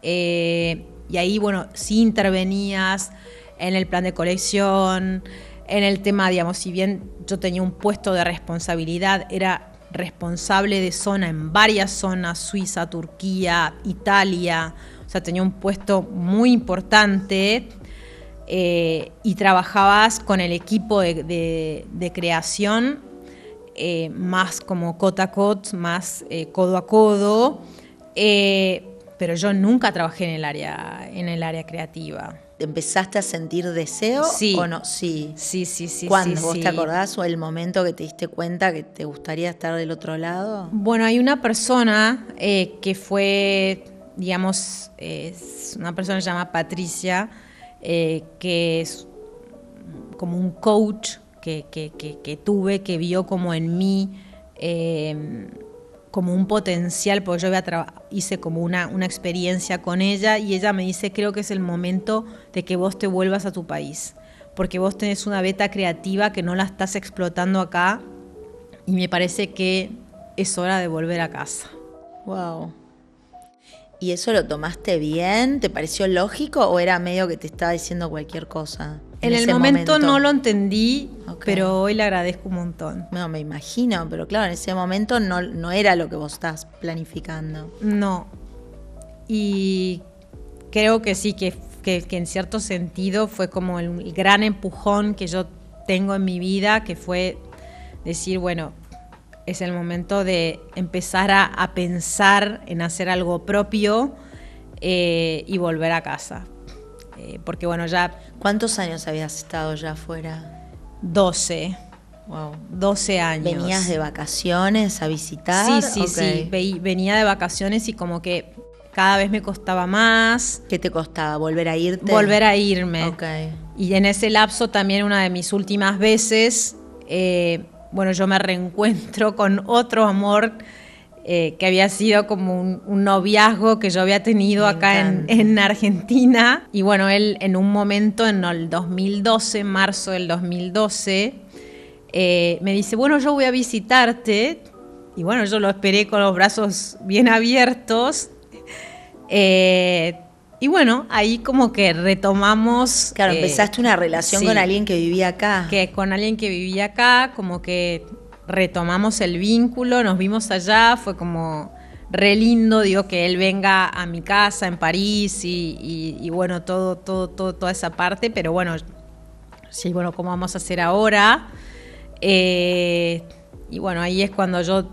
y ahí, bueno, sí intervenías en el plan de colección, en el tema, digamos, si bien yo tenía un puesto de responsabilidad, era responsable de zona en varias zonas, Suiza, Turquía, Italia, o sea, tenía un puesto muy importante, y trabajabas con el equipo de creación, más como codo a codo, más codo a codo, pero yo nunca trabajé en el área creativa. ¿Empezaste a sentir deseo o no? Sí. Sí. ¿Cuándo? ¿Vos sí. te acordás o el momento que te diste cuenta que te gustaría estar del otro lado? Bueno, hay una persona que fue, digamos, es una persona que se llama Patricia, que es como un coach que tuve, que vio como en mí como un potencial, porque yo hice como una experiencia con ella, y ella me dice, creo que es el momento de que vos te vuelvas a tu país, porque vos tenés una beta creativa que no la estás explotando acá, y me parece que es hora de volver a casa. Wow. ¿Y eso lo tomaste bien? ¿Te pareció lógico o era medio que te estaba diciendo cualquier cosa? En el momento no lo entendí, okay, pero hoy le agradezco un montón. No, me imagino, pero claro, en ese momento no era lo que vos estás planificando. No. Y creo que sí, que en cierto sentido fue como el gran empujón que yo tengo en mi vida, que fue decir, bueno, es el momento de empezar a pensar en hacer algo propio y volver a casa. Porque bueno, ya... ¿Cuántos años habías estado ya afuera? 12. Wow. 12 años. ¿Venías de vacaciones a visitar? Sí, okay. Sí. Venía de vacaciones y como que cada vez me costaba más. ¿Qué te costaba? ¿Volver a irte? Volver a irme. Okay. Y en ese lapso también, una de mis últimas veces, bueno, yo me reencuentro con otro amor que había sido como un noviazgo que yo había tenido acá en Argentina. Y bueno, él en un momento, en el 2012, marzo del 2012, me dice, bueno, yo voy a visitarte. Y bueno, yo lo esperé con los brazos bien abiertos. Y bueno, ahí como que retomamos... Claro, empezaste una relación con alguien que vivía acá. Con alguien que vivía acá, como que retomamos el vínculo, nos vimos allá, fue como re lindo, digo, que él venga a mi casa en París y bueno, toda esa parte, pero bueno, sí, bueno, ¿cómo vamos a hacer ahora? Y bueno, ahí es cuando yo,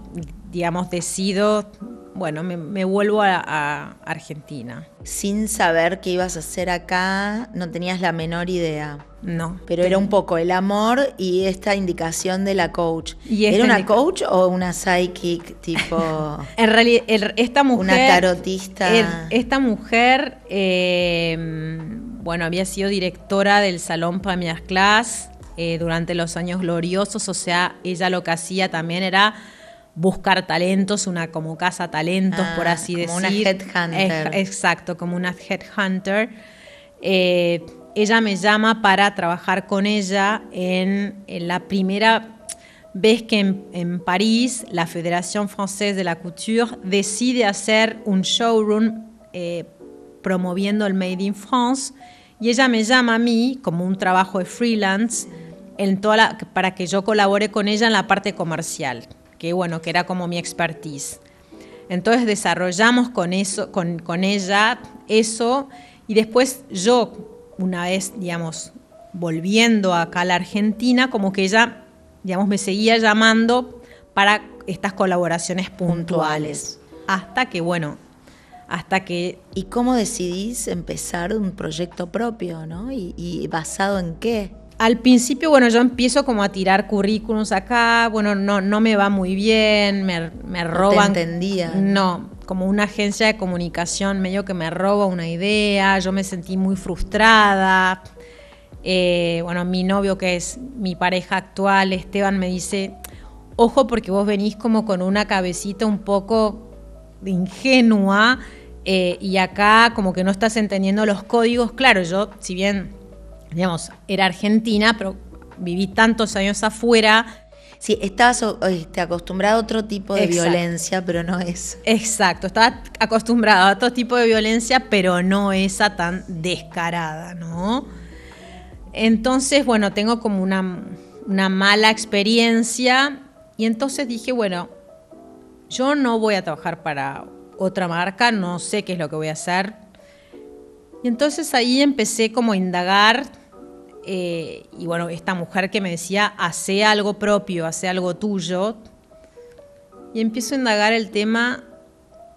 digamos, decido, bueno, me vuelvo a Argentina. Sin saber qué ibas a hacer acá, no tenías la menor idea. No. Pero era un poco el amor y esta indicación de la coach. ¿Era una coach o una psychic tipo? En realidad, esta mujer... Una tarotista. Esta mujer, bueno, había sido directora del Salón Première Classe durante los años gloriosos, o sea, ella lo que hacía también era buscar talentos, una como casa talentos, por así decir. Como una headhunter. Exacto, como una headhunter. Ella me llama para trabajar con ella en la primera vez que en París la Fédération Française de la Couture decide hacer un showroom promoviendo el Made in France, y ella me llama a mí como un trabajo de freelance para que yo colabore con ella en la parte comercial, que bueno, que era como mi expertise. Entonces desarrollamos con ella eso, y después yo, una vez, digamos, volviendo acá a la Argentina, como que ella, digamos, me seguía llamando para estas colaboraciones puntuales. Hasta que, bueno, hasta que... ¿Y cómo decidís empezar un proyecto propio, ¿no? ¿Y basado en qué? Al principio, bueno, yo empiezo como a tirar currículums acá, bueno, no me va muy bien, me roban... No te entendía. No, como una agencia de comunicación medio que me roba una idea, yo me sentí muy frustrada. Bueno, mi novio, que es mi pareja actual, Esteban, me dice, ojo porque vos venís como con una cabecita un poco ingenua y acá como que no estás entendiendo los códigos. Claro, yo, si bien... digamos, era argentina, pero viví tantos años afuera. Sí, estabas acostumbrado a otro tipo de violencia, pero no es. Exacto, estaba acostumbrado a otro tipo de violencia, pero no esa tan descarada, ¿no? Entonces, bueno, tengo como una mala experiencia y entonces dije, bueno, yo no voy a trabajar para otra marca, no sé qué es lo que voy a hacer. Y entonces ahí empecé como a indagar. Y bueno, esta mujer que me decía, hace algo propio, hace algo tuyo. Y empiezo a indagar el tema.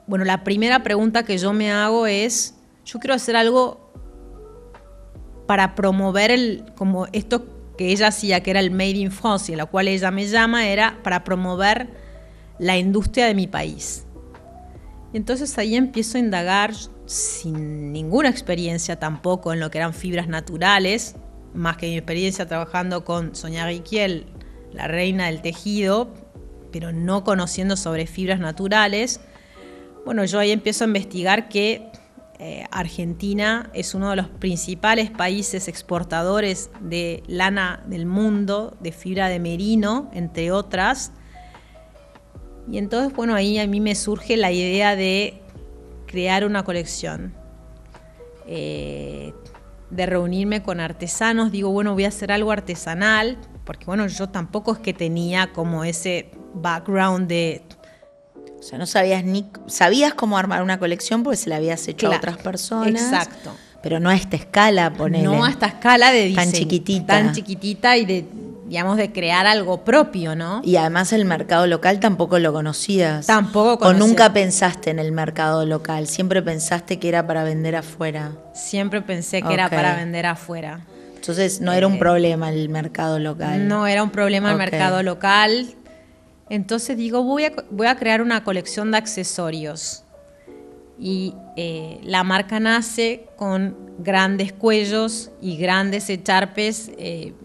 Bueno, la primera pregunta que yo me hago es, yo quiero hacer algo para promover como esto que ella hacía, que era el Made in France, y en la cual ella me llama, era para promover la industria de mi país. Y entonces ahí empiezo a indagar, sin ninguna experiencia tampoco en lo que eran fibras naturales, más que mi experiencia trabajando con Sonia Rykiel, la reina del tejido, pero no conociendo sobre fibras naturales. Bueno, yo ahí empiezo a investigar que Argentina es uno de los principales países exportadores de lana del mundo, de fibra de merino, entre otras. Y entonces, bueno, ahí a mí me surge la idea de crear una colección. De reunirme con artesanos, digo, bueno, voy a hacer algo artesanal, porque bueno, yo tampoco es que tenía como ese background de... O sea, no sabías cómo armar una colección porque se la habías hecho a otras personas. Exacto. Pero no a esta escala, ponele. No a esta escala de diseño. Tan chiquitita y de, digamos, de crear algo propio, ¿no? Y además el mercado local tampoco lo conocías. Tampoco conocía. ¿O nunca pensaste en el mercado local? ¿Siempre pensaste que era para vender afuera? Siempre pensé que era para vender afuera. Entonces no era un problema el mercado local. No era un problema el mercado local. Entonces digo, voy a crear una colección de accesorios. Y la marca nace con grandes cuellos y grandes echarpes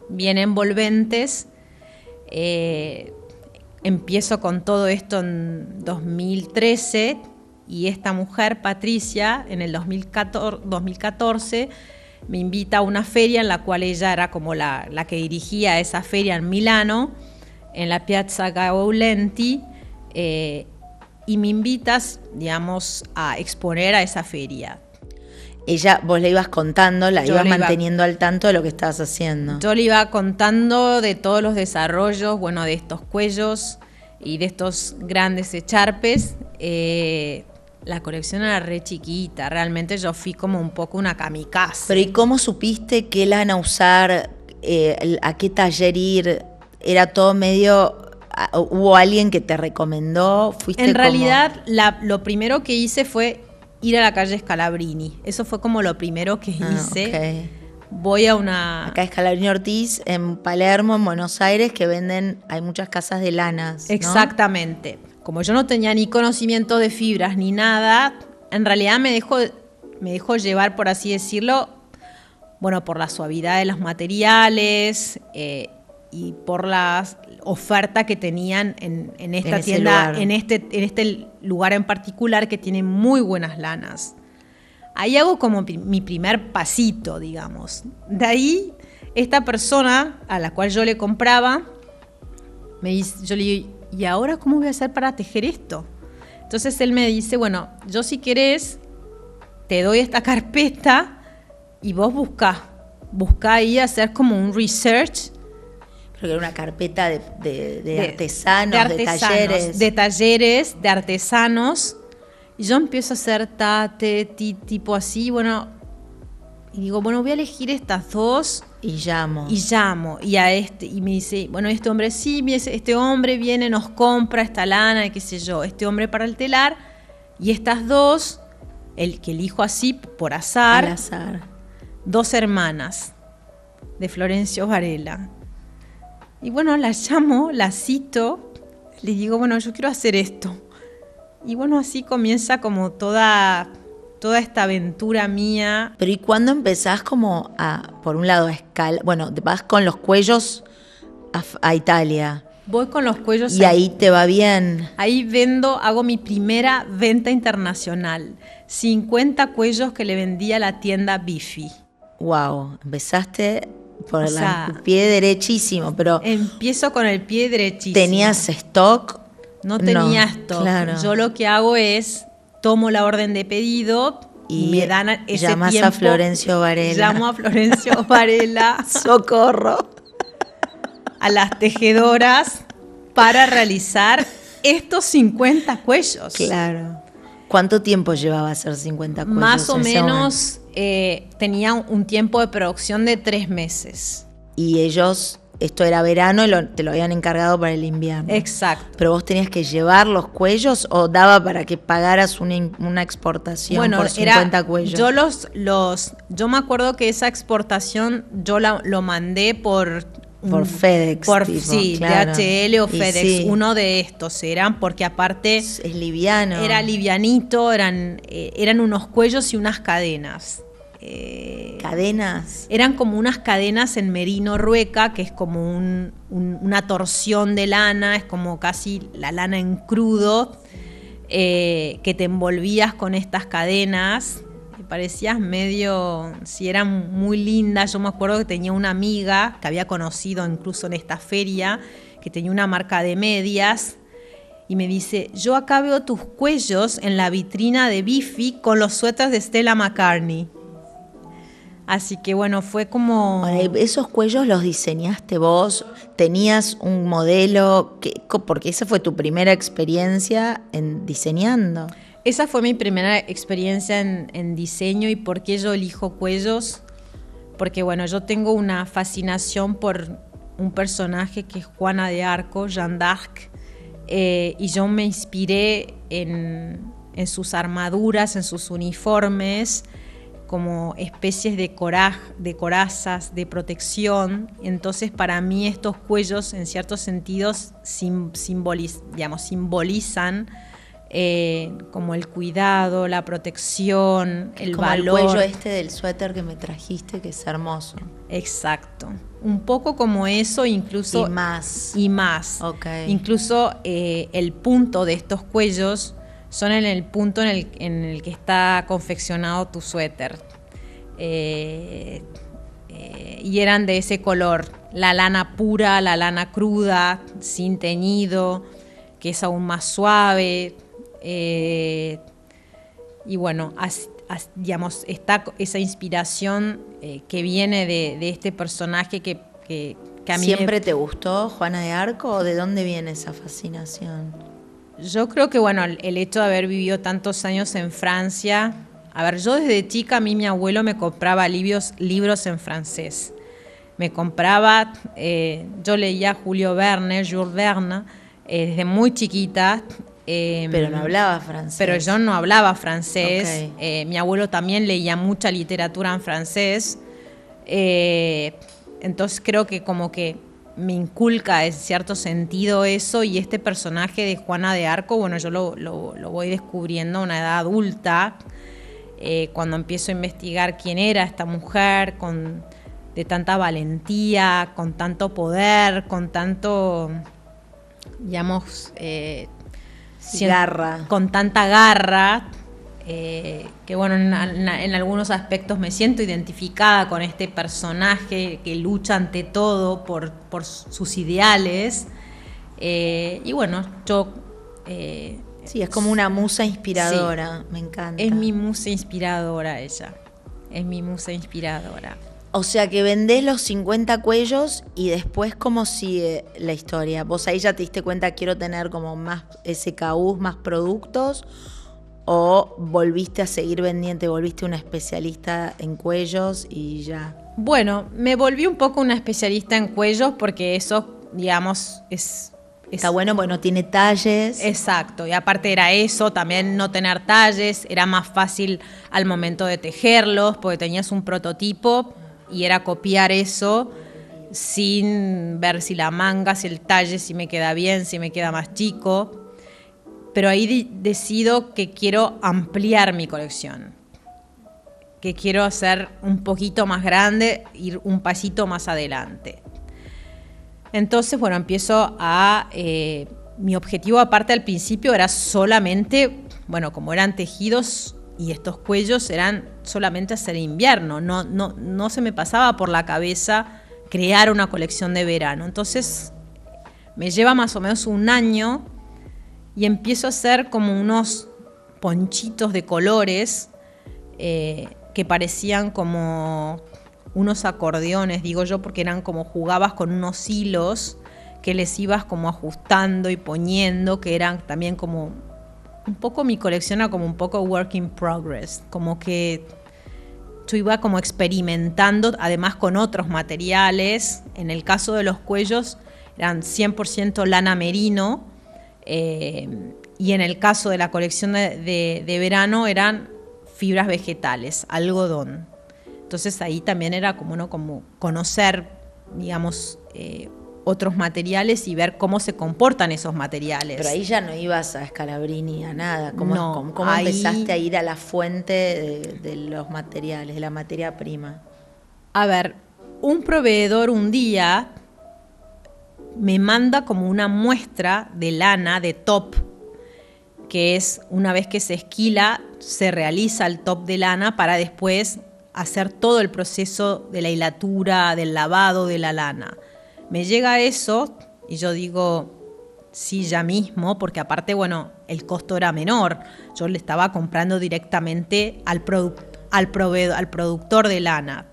bien envolventes. Empiezo con todo esto en 2013 y esta mujer, Patricia, en el 2014 me invita a una feria en la cual ella era como la que dirigía esa feria en Milano, en la Piazza Gaulenti, y me invitas, digamos, a exponer a esa feria. Vos le ibas contando, la ibas manteniendo al tanto de lo que estabas haciendo. Yo le iba contando de todos los desarrollos, bueno, de estos cuellos y de estos grandes echarpes. La colección era re chiquita, realmente yo fui como un poco una kamikaze. Pero ¿y cómo supiste qué lana usar, a qué taller ir? Era todo medio... ¿Hubo alguien que te recomendó? En realidad, lo primero que hice fue ir a la calle Scalabrini. Eso fue como lo primero que hice. Okay. Voy a una... Acá Scalabrini Ortiz, en Palermo, en Buenos Aires, que venden... Hay muchas casas de lanas, ¿no? Exactamente. Como yo no tenía ni conocimiento de fibras ni nada, en realidad me dejó llevar, por así decirlo, bueno, por la suavidad de los materiales y por la oferta que tenían en esta tienda, en este lugar en particular que tiene muy buenas lanas. Ahí hago como mi primer pasito, digamos. De ahí, esta persona a la cual yo le compraba, yo le digo, ¿y ahora cómo voy a hacer para tejer esto? Entonces él me dice, bueno, yo si querés, te doy esta carpeta y vos buscá ahí hacer como un research. Creo que era una carpeta de artesanos, de talleres. De talleres, de artesanos. Y yo empiezo a hacer tipo así, bueno, y digo, bueno, voy a elegir estas dos. Y llamo. Y me dice, bueno, este hombre sí, este hombre viene, nos compra esta lana, y qué sé yo, este hombre para el telar, y estas dos el que elijo así por azar, Al azar. 2 hermanas de Florencio Varela. Y bueno, las llamo, las cito, les digo, bueno, yo quiero hacer esto. Y bueno, así comienza como toda esta aventura mía. Pero ¿y cuándo empezás como por un lado, a escalar? Bueno, vas con los cuellos a Italia. Voy con los cuellos. Y ahí te va bien. Ahí hago mi primera venta internacional. 50 cuellos que le vendí a la tienda Bifi. Wow, empezaste por el pie derechísimo, pero... Empiezo con el pie derechísimo. ¿Tenías stock? No tenía stock. Claro. Yo lo que hago es, tomo la orden de pedido y me dan ese llamás tiempo. A Florencio Varela. Llamo a Florencio Varela. ¡Socorro! A las tejedoras para realizar estos 50 cuellos. Claro. ¿Cuánto tiempo llevaba a hacer 50 cuellos? Más o menos tenía un tiempo de producción de 3 meses. Y ellos, esto era verano y te lo habían encargado para el invierno. Exacto. ¿Pero vos tenías que llevar los cuellos o daba para que pagaras una exportación por 50 cuellos? Yo me acuerdo que esa exportación yo lo mandé por FedEx. Sí, claro. DHL o FedEx. Sí. Uno de estos eran, porque aparte... Es liviano. Era livianito, eran unos cuellos y unas cadenas. ¿Cadenas? Eran como unas cadenas en merino rueca, que es como una torsión de lana, es como casi la lana en crudo, que te envolvías con estas cadenas. Parecías medio, si eran muy lindas. Yo me acuerdo que tenía una amiga que había conocido incluso en esta feria, que tenía una marca de medias, y me dice, yo acá veo tus cuellos en la vitrina de Bifi con los suéteres de Stella McCartney. Así que bueno, fue como... Ahora, ¿esos cuellos los diseñaste vos? ¿Tenías un modelo? Porque esa fue tu primera experiencia en diseñando. Esa fue mi primera experiencia en diseño. ¿Y por qué yo elijo cuellos? Porque bueno, yo tengo una fascinación por un personaje que es Juana de Arco, Jeanne d'Arc, y yo me inspiré en sus armaduras, en sus uniformes, como especies de corazas, de protección. Entonces para mí estos cuellos en ciertos sentidos simbolizan como el cuidado, la protección, el valor. Como el cuello del suéter que me trajiste, que es hermoso. Exacto. Un poco como eso, incluso... Y más. Okay. Incluso el punto de estos cuellos son en el punto en el que está confeccionado tu suéter. Y eran de ese color. La lana pura, la lana cruda, sin teñido, que es aún más suave. Y bueno, digamos, está esa inspiración que viene de este personaje que a mí... ¿Siempre te gustó Juana de Arco o de dónde viene esa fascinación? Yo creo que bueno, el hecho de haber vivido tantos años en Francia... A ver, yo desde chica, a mí mi abuelo me compraba libros en francés. Me compraba, yo leía Julio Verne, Jules Verne, desde muy chiquita. Pero no hablaba francés. Pero yo no hablaba francés. Okay. Mi abuelo también leía mucha literatura en francés. Entonces creo que como que me inculca en cierto sentido eso, y este personaje de Juana de Arco, bueno, yo lo voy descubriendo a una edad adulta, cuando empiezo a investigar quién era esta mujer, de tanta valentía, con tanto poder, con tanto, digamos, garra. Con tanta garra, que bueno, en algunos aspectos me siento identificada con este personaje que lucha ante todo por sus ideales. Y bueno, yo... sí, es como una musa inspiradora, sí, me encanta. Es mi musa inspiradora ella, es mi musa inspiradora. O sea que vendés los 50 cuellos y después ¿cómo sigue la historia? ¿Vos ahí ya te diste cuenta quiero tener como más SKUs, más productos? ¿O volviste a seguir vendiendo, te volviste una especialista en cuellos y ya? Bueno, me volví un poco una especialista en cuellos porque eso, digamos, es Está bueno porque no tiene talles. Exacto, y aparte era eso, también no tener talles, era más fácil al momento de tejerlos, porque tenías un prototipo y era copiar eso sin ver si la manga, si el talle, si me queda bien, si me queda más chico. Pero ahí decido que quiero ampliar mi colección, que quiero hacer un poquito más grande, ir un pasito más adelante. Entonces, bueno, empiezo a... mi objetivo, aparte al principio, era solamente, bueno, como eran tejidos y estos cuellos eran solamente hacer invierno. No se me pasaba por la cabeza crear una colección de verano. Entonces, me lleva más o menos un año y empiezo a hacer como unos ponchitos de colores que parecían como unos acordeones, digo yo, porque eran como jugabas con unos hilos que les ibas como ajustando y poniendo, que eran también como un poco, mi colección era como un poco work in progress, como que yo iba como experimentando, además con otros materiales. En el caso de los cuellos eran 100% lana merino, y en el caso de la colección de verano eran fibras vegetales, algodón. Entonces ahí también era como, ¿no?, como conocer, digamos, otros materiales y ver cómo se comportan esos materiales. Pero ahí ya no ibas a Scalabrini, a nada. ¿Cómo ahí empezaste a ir a la fuente de los materiales, de la materia prima? A ver, un proveedor un día me manda como una muestra de lana, de top, que es una vez que se esquila, se realiza el top de lana para después hacer todo el proceso de la hilatura, del lavado de la lana. Me llega eso y yo digo, sí, ya mismo, porque aparte, bueno, el costo era menor. Yo le estaba comprando directamente al productor de lana.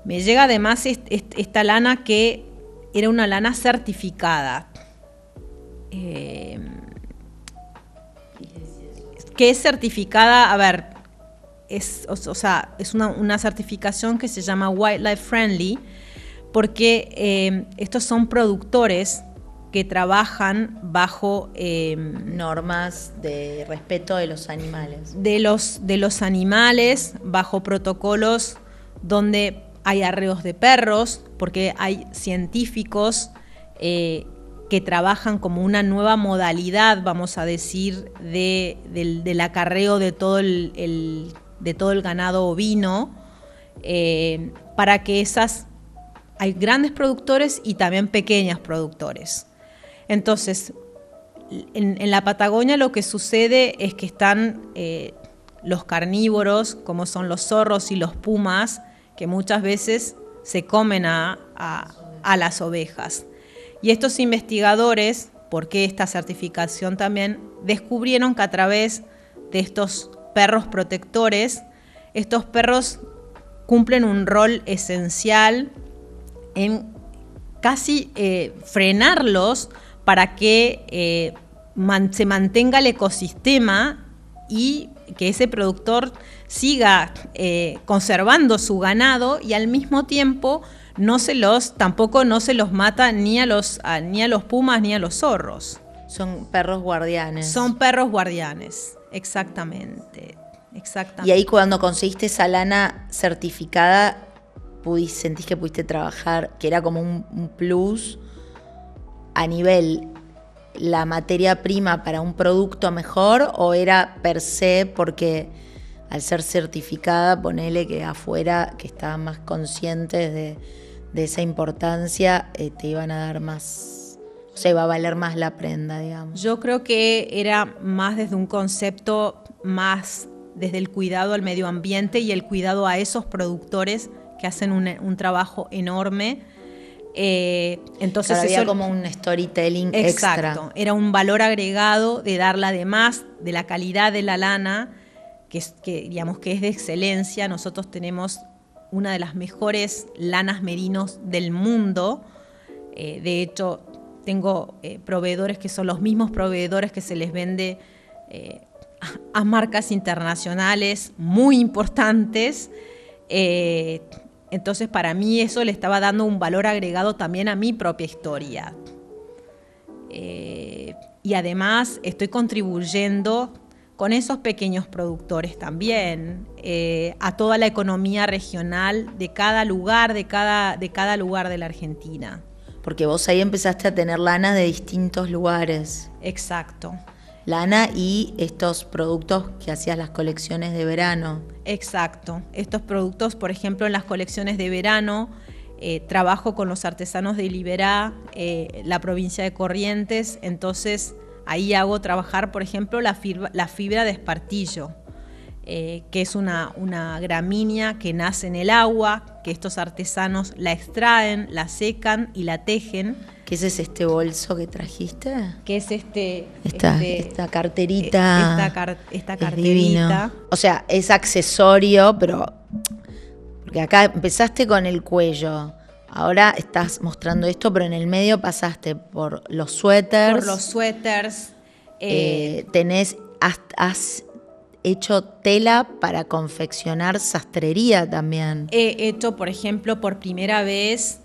Me llega además esta lana que era una lana certificada. Que es certificada, a ver, es una certificación que se llama Wildlife Friendly, porque estos son productores que trabajan bajo normas de respeto de los animales. De los animales, bajo protocolos donde hay arreos de perros, porque hay científicos que trabajan como una nueva modalidad, vamos a decir, del acarreo de todo el ganado ovino, para que hay grandes productores y también pequeños productores. Entonces, en la Patagonia lo que sucede es que están los carnívoros, como son los zorros y los pumas, que muchas veces se comen a las ovejas. Y estos investigadores, porque esta certificación también, descubrieron que a través de estos perros protectores, estos perros cumplen un rol esencial en casi frenarlos para que se mantenga el ecosistema y que ese productor siga conservando su ganado y al mismo tiempo tampoco no se los mata ni a los pumas ni a los zorros. Son perros guardianes. Son perros guardianes, exactamente. Y ahí cuando conseguiste esa lana certificada, sentís que pudiste trabajar, que era como un plus a nivel la materia prima para un producto mejor, o era per se porque al ser certificada, ponele que afuera, que estaban más conscientes de esa importancia, te iban a dar más, o sea, iba a valer más la prenda, digamos? Yo creo que era más desde un concepto, más desde el cuidado al medio ambiente y el cuidado a esos productores que hacen un trabajo enorme. Entonces había eso, como un storytelling exacto, extra. Era un valor agregado de darle además de la calidad de la lana, que digamos que es de excelencia. Nosotros tenemos una de las mejores lanas merinos del mundo. De hecho, tengo proveedores que son los mismos proveedores que se les vende a marcas internacionales muy importantes. Entonces, para mí eso le estaba dando un valor agregado también a mi propia historia. Y además estoy contribuyendo con esos pequeños productores también a toda la economía regional de cada lugar, de cada lugar de la Argentina. Porque vos ahí empezaste a tener lana de distintos lugares. Exacto. Lana y estos productos que hacías las colecciones de verano. Exacto. Estos productos, por ejemplo, en las colecciones de verano, trabajo con los artesanos de Liberá, la provincia de Corrientes, entonces ahí hago trabajar, por ejemplo, la fibra de espartillo, que es una gramínea que nace en el agua, que estos artesanos la extraen, la secan y la tejen. ¿Qué es este bolso que trajiste? Que es esta carterita. Esta es carterita. Divino. O sea, es accesorio, pero porque acá empezaste con el cuello. Ahora estás mostrando esto, pero en el medio pasaste por los suéteres. Por los suéteres. Has hecho tela para confeccionar sastrería también. He hecho, por ejemplo, por primera vez,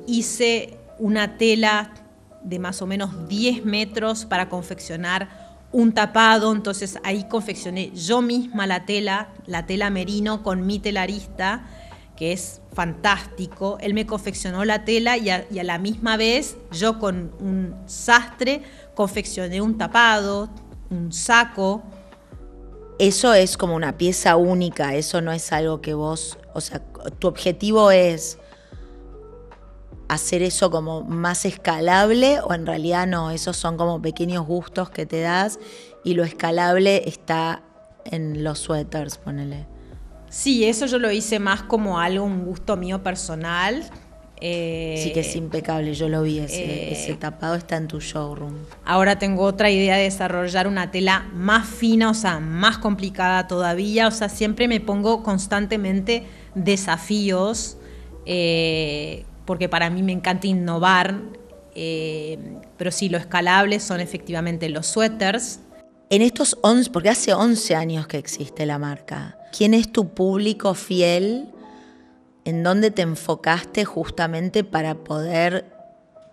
hice una tela de más o menos 10 metros para confeccionar un tapado, entonces ahí confeccioné yo misma la tela merino con mi telarista, que es fantástico. Él me confeccionó la tela y a la misma vez yo con un sastre confeccioné un tapado, un saco. Eso es como una pieza única, eso no es algo que vos, o sea, tu objetivo es hacer eso como más escalable, o en realidad no, esos son como pequeños gustos que te das y lo escalable está en los suéteres, ponele. Sí, eso yo lo hice más como un gusto mío personal. Sí, que es impecable, yo lo vi, ese tapado está en tu showroom. Ahora tengo otra idea de desarrollar una tela más fina, o sea, más complicada todavía, o sea, siempre me pongo constantemente desafíos, porque para mí me encanta innovar, pero sí, lo escalable son efectivamente los suéteres. En estos 11, porque hace 11 años que existe la marca, ¿quién es tu público fiel? ¿En dónde te enfocaste justamente para poder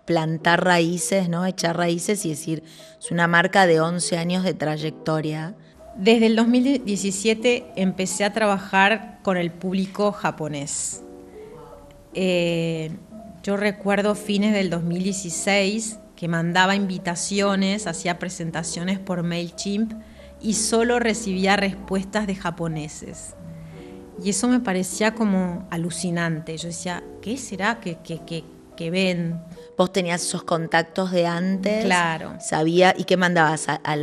plantar raíces, ¿no? Echar raíces y decir, es una marca de 11 años de trayectoria? Desde el 2017 empecé a trabajar con el público japonés. Yo recuerdo fines del 2016 que mandaba invitaciones, hacía presentaciones por MailChimp y solo recibía respuestas de japoneses. Y eso me parecía como alucinante. Yo decía, ¿qué será que ven? Vos tenías esos contactos de antes. Claro. Sabía, ¿y qué mandabas a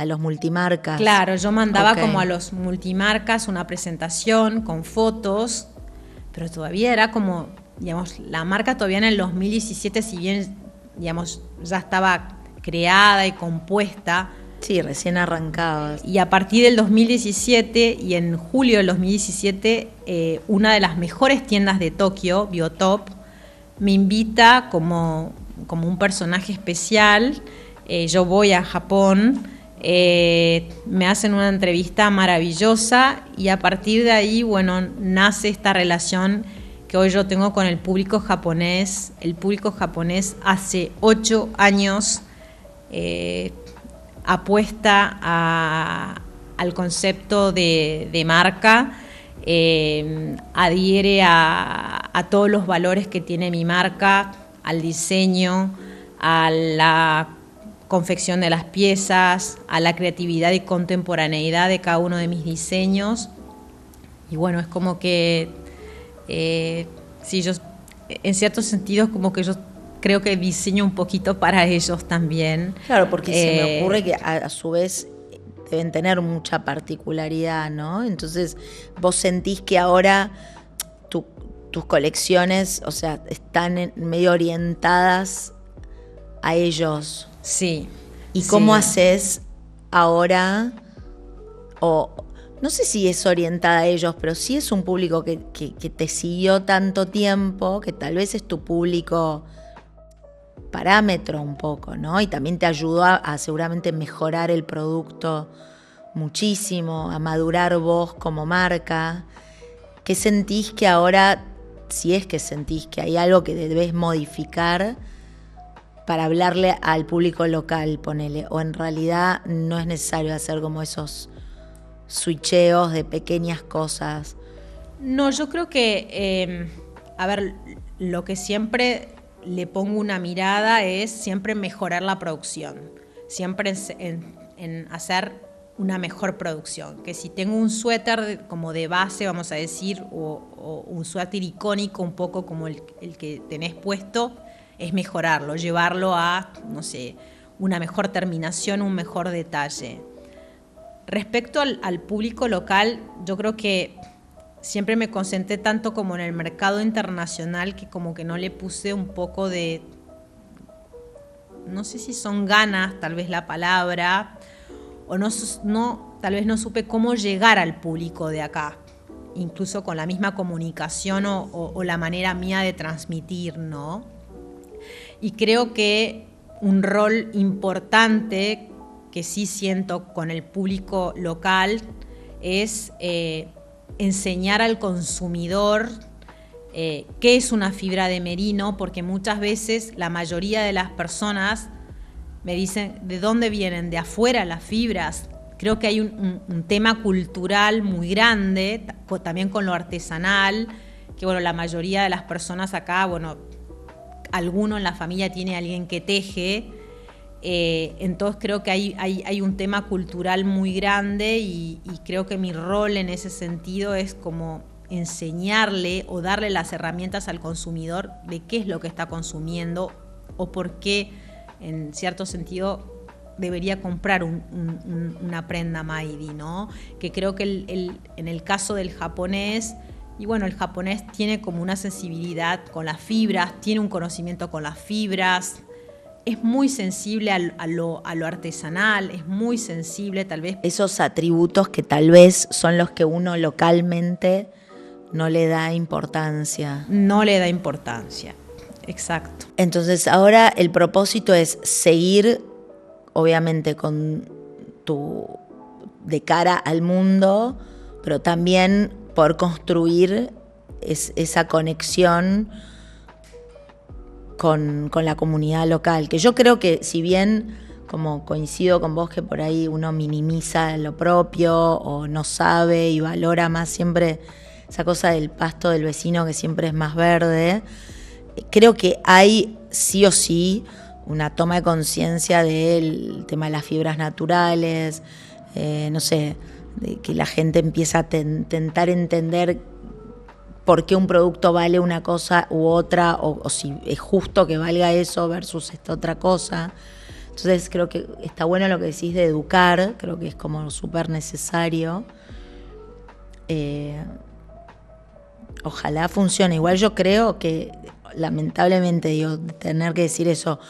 los multimarcas? Claro, yo mandaba como a los multimarcas una presentación con fotos, pero todavía era como, digamos, la marca todavía en el 2017, si bien, digamos, ya estaba creada y compuesta. Sí, recién arrancabas. Y a partir del 2017 y en julio del 2017, una de las mejores tiendas de Tokio, Biotop, me invita como un personaje especial. Yo voy a Japón, me hacen una entrevista maravillosa y a partir de ahí, bueno, nace esta relación que hoy yo tengo con el público japonés. El público japonés hace 8 años apuesta al concepto de marca, adhiere a todos los valores que tiene mi marca, al diseño, a la confección de las piezas, a la creatividad y contemporaneidad de cada uno de mis diseños. Y bueno, es como que, sí, yo en ciertos sentidos como que yo creo que diseño un poquito para ellos también. Claro, porque se me ocurre que a su vez deben tener mucha particularidad, ¿no? Entonces, vos sentís que ahora tus colecciones, o sea, están medio orientadas a ellos. Sí. ¿Y cómo haces ahora? O no sé si es orientada a ellos, pero sí es un público que te siguió tanto tiempo, que tal vez es tu público parámetro un poco, ¿no? Y también te ayudó a seguramente mejorar el producto muchísimo, a madurar vos como marca. ¿Qué sentís que ahora, si es que sentís que hay algo que debes modificar para hablarle al público local, ponele, o en realidad no es necesario hacer como esos switcheos de pequeñas cosas? No, yo creo que, a ver, lo que siempre le pongo una mirada es siempre mejorar la producción, siempre en hacer una mejor producción, que si tengo un suéter como de base, vamos a decir, o un suéter icónico, un poco como el que tenés puesto, es mejorarlo, llevarlo a, no sé, una mejor terminación, un mejor detalle. Respecto al público local, yo creo que siempre me concentré tanto como en el mercado internacional que como que no le puse un poco de, no sé si son ganas, tal vez la palabra, o tal vez no supe cómo llegar al público de acá, incluso con la misma comunicación o la manera mía de transmitir, ¿no? Y creo que un rol importante que sí siento con el público local es enseñar al consumidor qué es una fibra de merino, porque muchas veces la mayoría de las personas me dicen de dónde vienen, de afuera las fibras. Creo que hay un tema cultural muy grande, también con lo artesanal, que bueno, la mayoría de las personas acá, bueno, alguno en la familia tiene a alguien que teje, entonces creo que hay un tema cultural muy grande y creo que mi rol en ese sentido es como enseñarle o darle las herramientas al consumidor de qué es lo que está consumiendo o por qué en cierto sentido debería comprar una prenda Maidi, ¿no? Que creo que en el caso del japonés, y bueno, el japonés tiene como una sensibilidad con las fibras, tiene un conocimiento con las fibras, es muy sensible a lo artesanal, es muy sensible tal vez. Esos atributos que tal vez son los que uno localmente no le da importancia. No le da importancia, exacto. Entonces ahora el propósito es seguir, obviamente, con de cara al mundo, pero también por construir esa conexión con la comunidad local, que yo creo que si bien, como coincido con vos, que por ahí uno minimiza lo propio o no sabe y valora más siempre esa cosa del pasto del vecino que siempre es más verde, creo que hay sí o sí una toma de conciencia del tema de las fibras naturales, no sé, de que la gente empieza a intentar entender por qué un producto vale una cosa u otra, o si es justo que valga eso versus esta otra cosa. Entonces creo que está bueno lo que decís de educar, creo que es como súper necesario. Ojalá funcione. Igual yo creo que, lamentablemente, digo, tener que decir eso,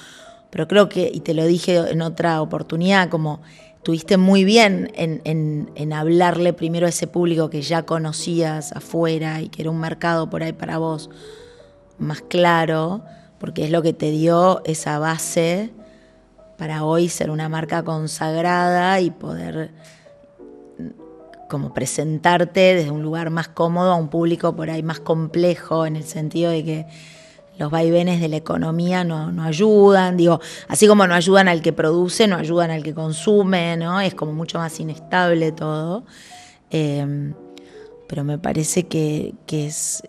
pero creo que, y te lo dije en otra oportunidad, como estuviste muy bien en hablarle primero a ese público que ya conocías afuera y que era un mercado por ahí para vos más claro, porque es lo que te dio esa base para hoy ser una marca consagrada y poder como presentarte desde un lugar más cómodo a un público por ahí más complejo, en el sentido de que los vaivenes de la economía no ayudan, digo, así como no ayudan al que produce, no ayudan al que consume, ¿no? Es como mucho más inestable todo. Pero me parece que es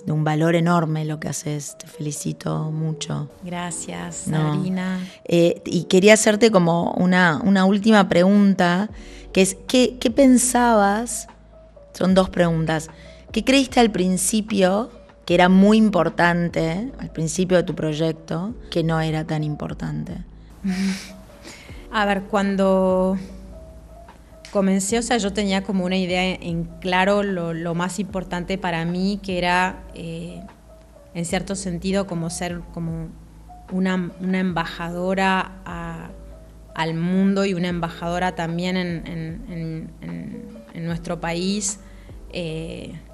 de un valor enorme lo que haces. Te felicito mucho. Gracias, Sabrina. Y quería hacerte como una última pregunta, que es, ¿qué pensabas? Son dos preguntas. ¿Qué creíste al principio que era muy importante, al principio de tu proyecto, que no era tan importante? A ver, cuando comencé, o sea, yo tenía como una idea en claro lo más importante para mí, que era, en cierto sentido, como ser como una embajadora al mundo y una embajadora también en nuestro país,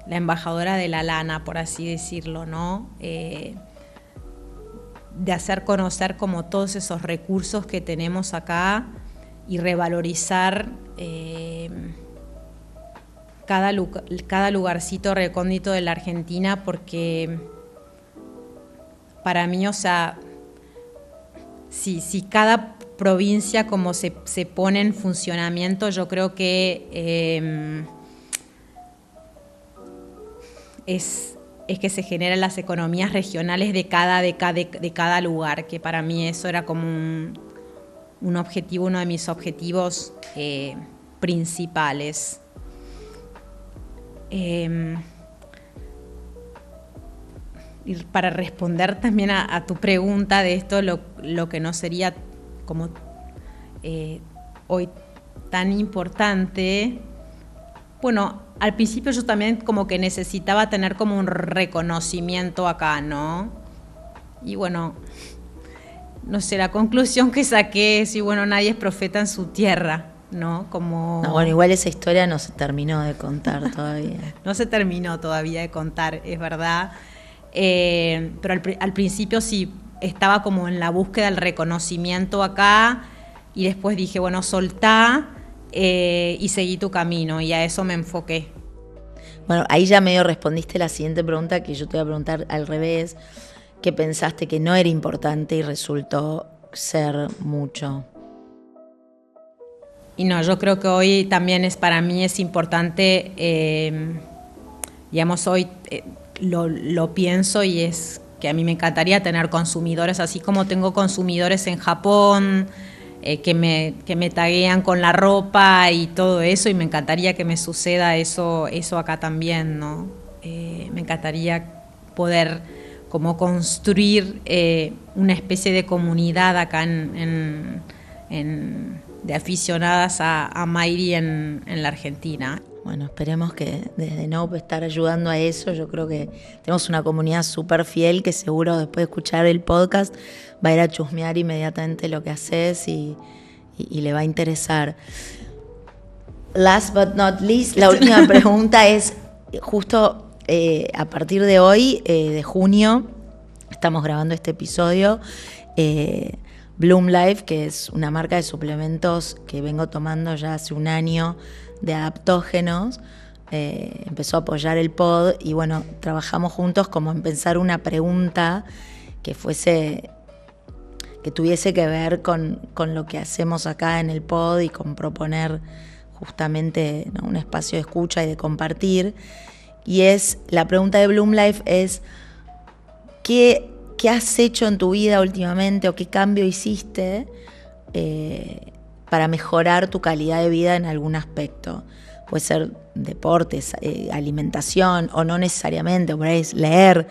la embajadora de la lana, por así decirlo, ¿no? De hacer conocer como todos esos recursos que tenemos acá y revalorizar cada lugarcito recóndito de la Argentina, porque para mí, o sea, si cada provincia como se pone en funcionamiento, yo creo que es que se generan las economías regionales de cada lugar, que para mí eso era como un objetivo, uno de mis objetivos principales. Y para responder también a tu pregunta de esto, lo que no sería como hoy tan importante, bueno, al principio yo también como que necesitaba tener como un reconocimiento acá, ¿no? Y bueno, no sé, la conclusión que saqué es, y bueno, nadie es profeta en su tierra, ¿no? Como... No, bueno, igual esa historia no se terminó de contar todavía. No se terminó todavía de contar, es verdad. Pero al principio sí estaba como en la búsqueda del reconocimiento acá, y después dije, bueno, soltá y seguí tu camino, y a eso me enfoqué. Bueno, ahí ya medio respondiste la siguiente pregunta, que yo te voy a preguntar al revés. ¿Qué pensaste que no era importante y resultó ser mucho? Y no, yo creo que hoy también para mí es importante, digamos, hoy lo pienso, y es que a mí me encantaría tener consumidores, así como tengo consumidores en Japón, que me taguean con la ropa y todo eso, y me encantaría que me suceda eso acá también, ¿no? Me encantaría poder como construir una especie de comunidad acá de aficionadas a Mayri en la Argentina. Bueno, esperemos que desde Nope estar ayudando a eso. Yo creo que tenemos una comunidad súper fiel que seguro después de escuchar el podcast va a ir a chusmear inmediatamente lo que haces y le va a interesar. Last but not least, la última pregunta es justo a partir de hoy, de junio, estamos grabando este episodio, Bloom Life, que es una marca de suplementos que vengo tomando ya hace un año, de adaptógenos, empezó a apoyar el pod, y bueno, trabajamos juntos como en pensar una pregunta que tuviese que ver con lo que hacemos acá en el pod, y con proponer justamente, ¿no?, un espacio de escucha y de compartir. Y la pregunta de Bloom Life es: ¿qué has hecho en tu vida últimamente, o qué cambio hiciste para mejorar tu calidad de vida en algún aspecto? Puede ser deportes, alimentación, o no necesariamente, por ahí es leer,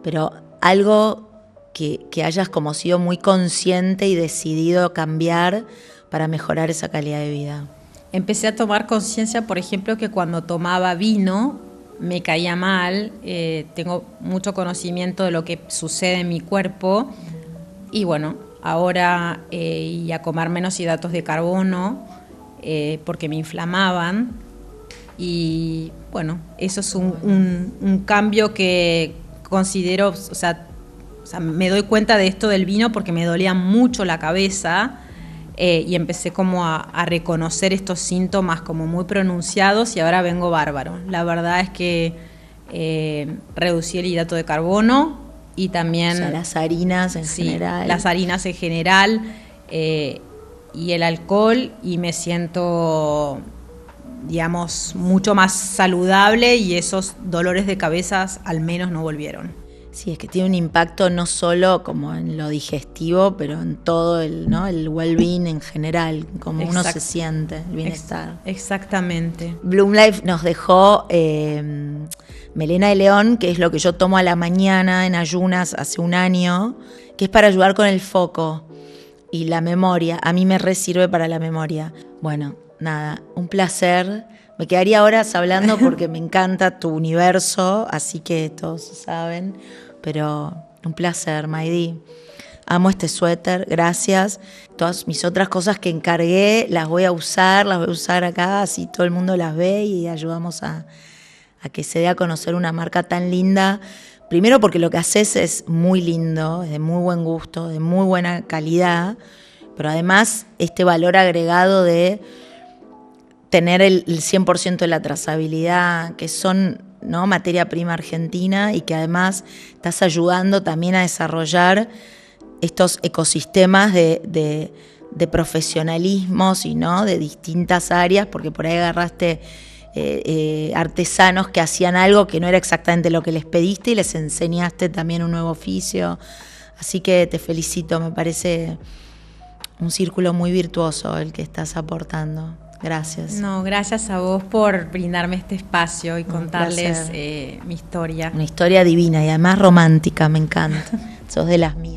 pero algo que hayas como sido muy consciente y decidido cambiar para mejorar esa calidad de vida. Empecé a tomar conciencia, por ejemplo, que cuando tomaba vino me caía mal. Tengo mucho conocimiento de lo que sucede en mi cuerpo, y bueno, ahora y a comer menos hidratos de carbono porque me inflamaban, y bueno, eso es un cambio que considero, o sea, me doy cuenta de esto del vino porque me dolía mucho la cabeza, y empecé como a reconocer estos síntomas como muy pronunciados, y ahora vengo bárbaro. La verdad es que reducí el hidrato de carbono, y también... O sea, las harinas en general. Las harinas en general, y el alcohol, y me siento, digamos, mucho más saludable, y esos dolores de cabeza al menos no volvieron. Sí, es que tiene un impacto no solo como en lo digestivo, pero en todo el well-being en general, como uno se siente, el bienestar. Exactamente. Bloom Life nos dejó Melena de León, que es lo que yo tomo a la mañana en ayunas hace un año, que es para ayudar con el foco y la memoria. A mí me sirve para la memoria. Bueno, nada, un placer. Me quedaría horas hablando porque me encanta tu universo, así que todos saben, pero un placer, Maydi. Amo este suéter, gracias. Todas mis otras cosas que encargué las voy a usar acá, así todo el mundo las ve y ayudamos a que se dé a conocer una marca tan linda. Primero porque lo que haces es muy lindo, es de muy buen gusto, de muy buena calidad, pero además este valor agregado de tener el 100% de la trazabilidad, que son, ¿no?, materia prima argentina, y que además estás ayudando también a desarrollar estos ecosistemas de profesionalismos y no de distintas áreas, porque por ahí agarraste artesanos que hacían algo que no era exactamente lo que les pediste y les enseñaste también un nuevo oficio. Así que te felicito, me parece un círculo muy virtuoso el que estás aportando. Gracias. No, gracias a vos por brindarme este espacio y contarles mi historia. Una historia divina y además romántica, me encanta. Sos de las mías.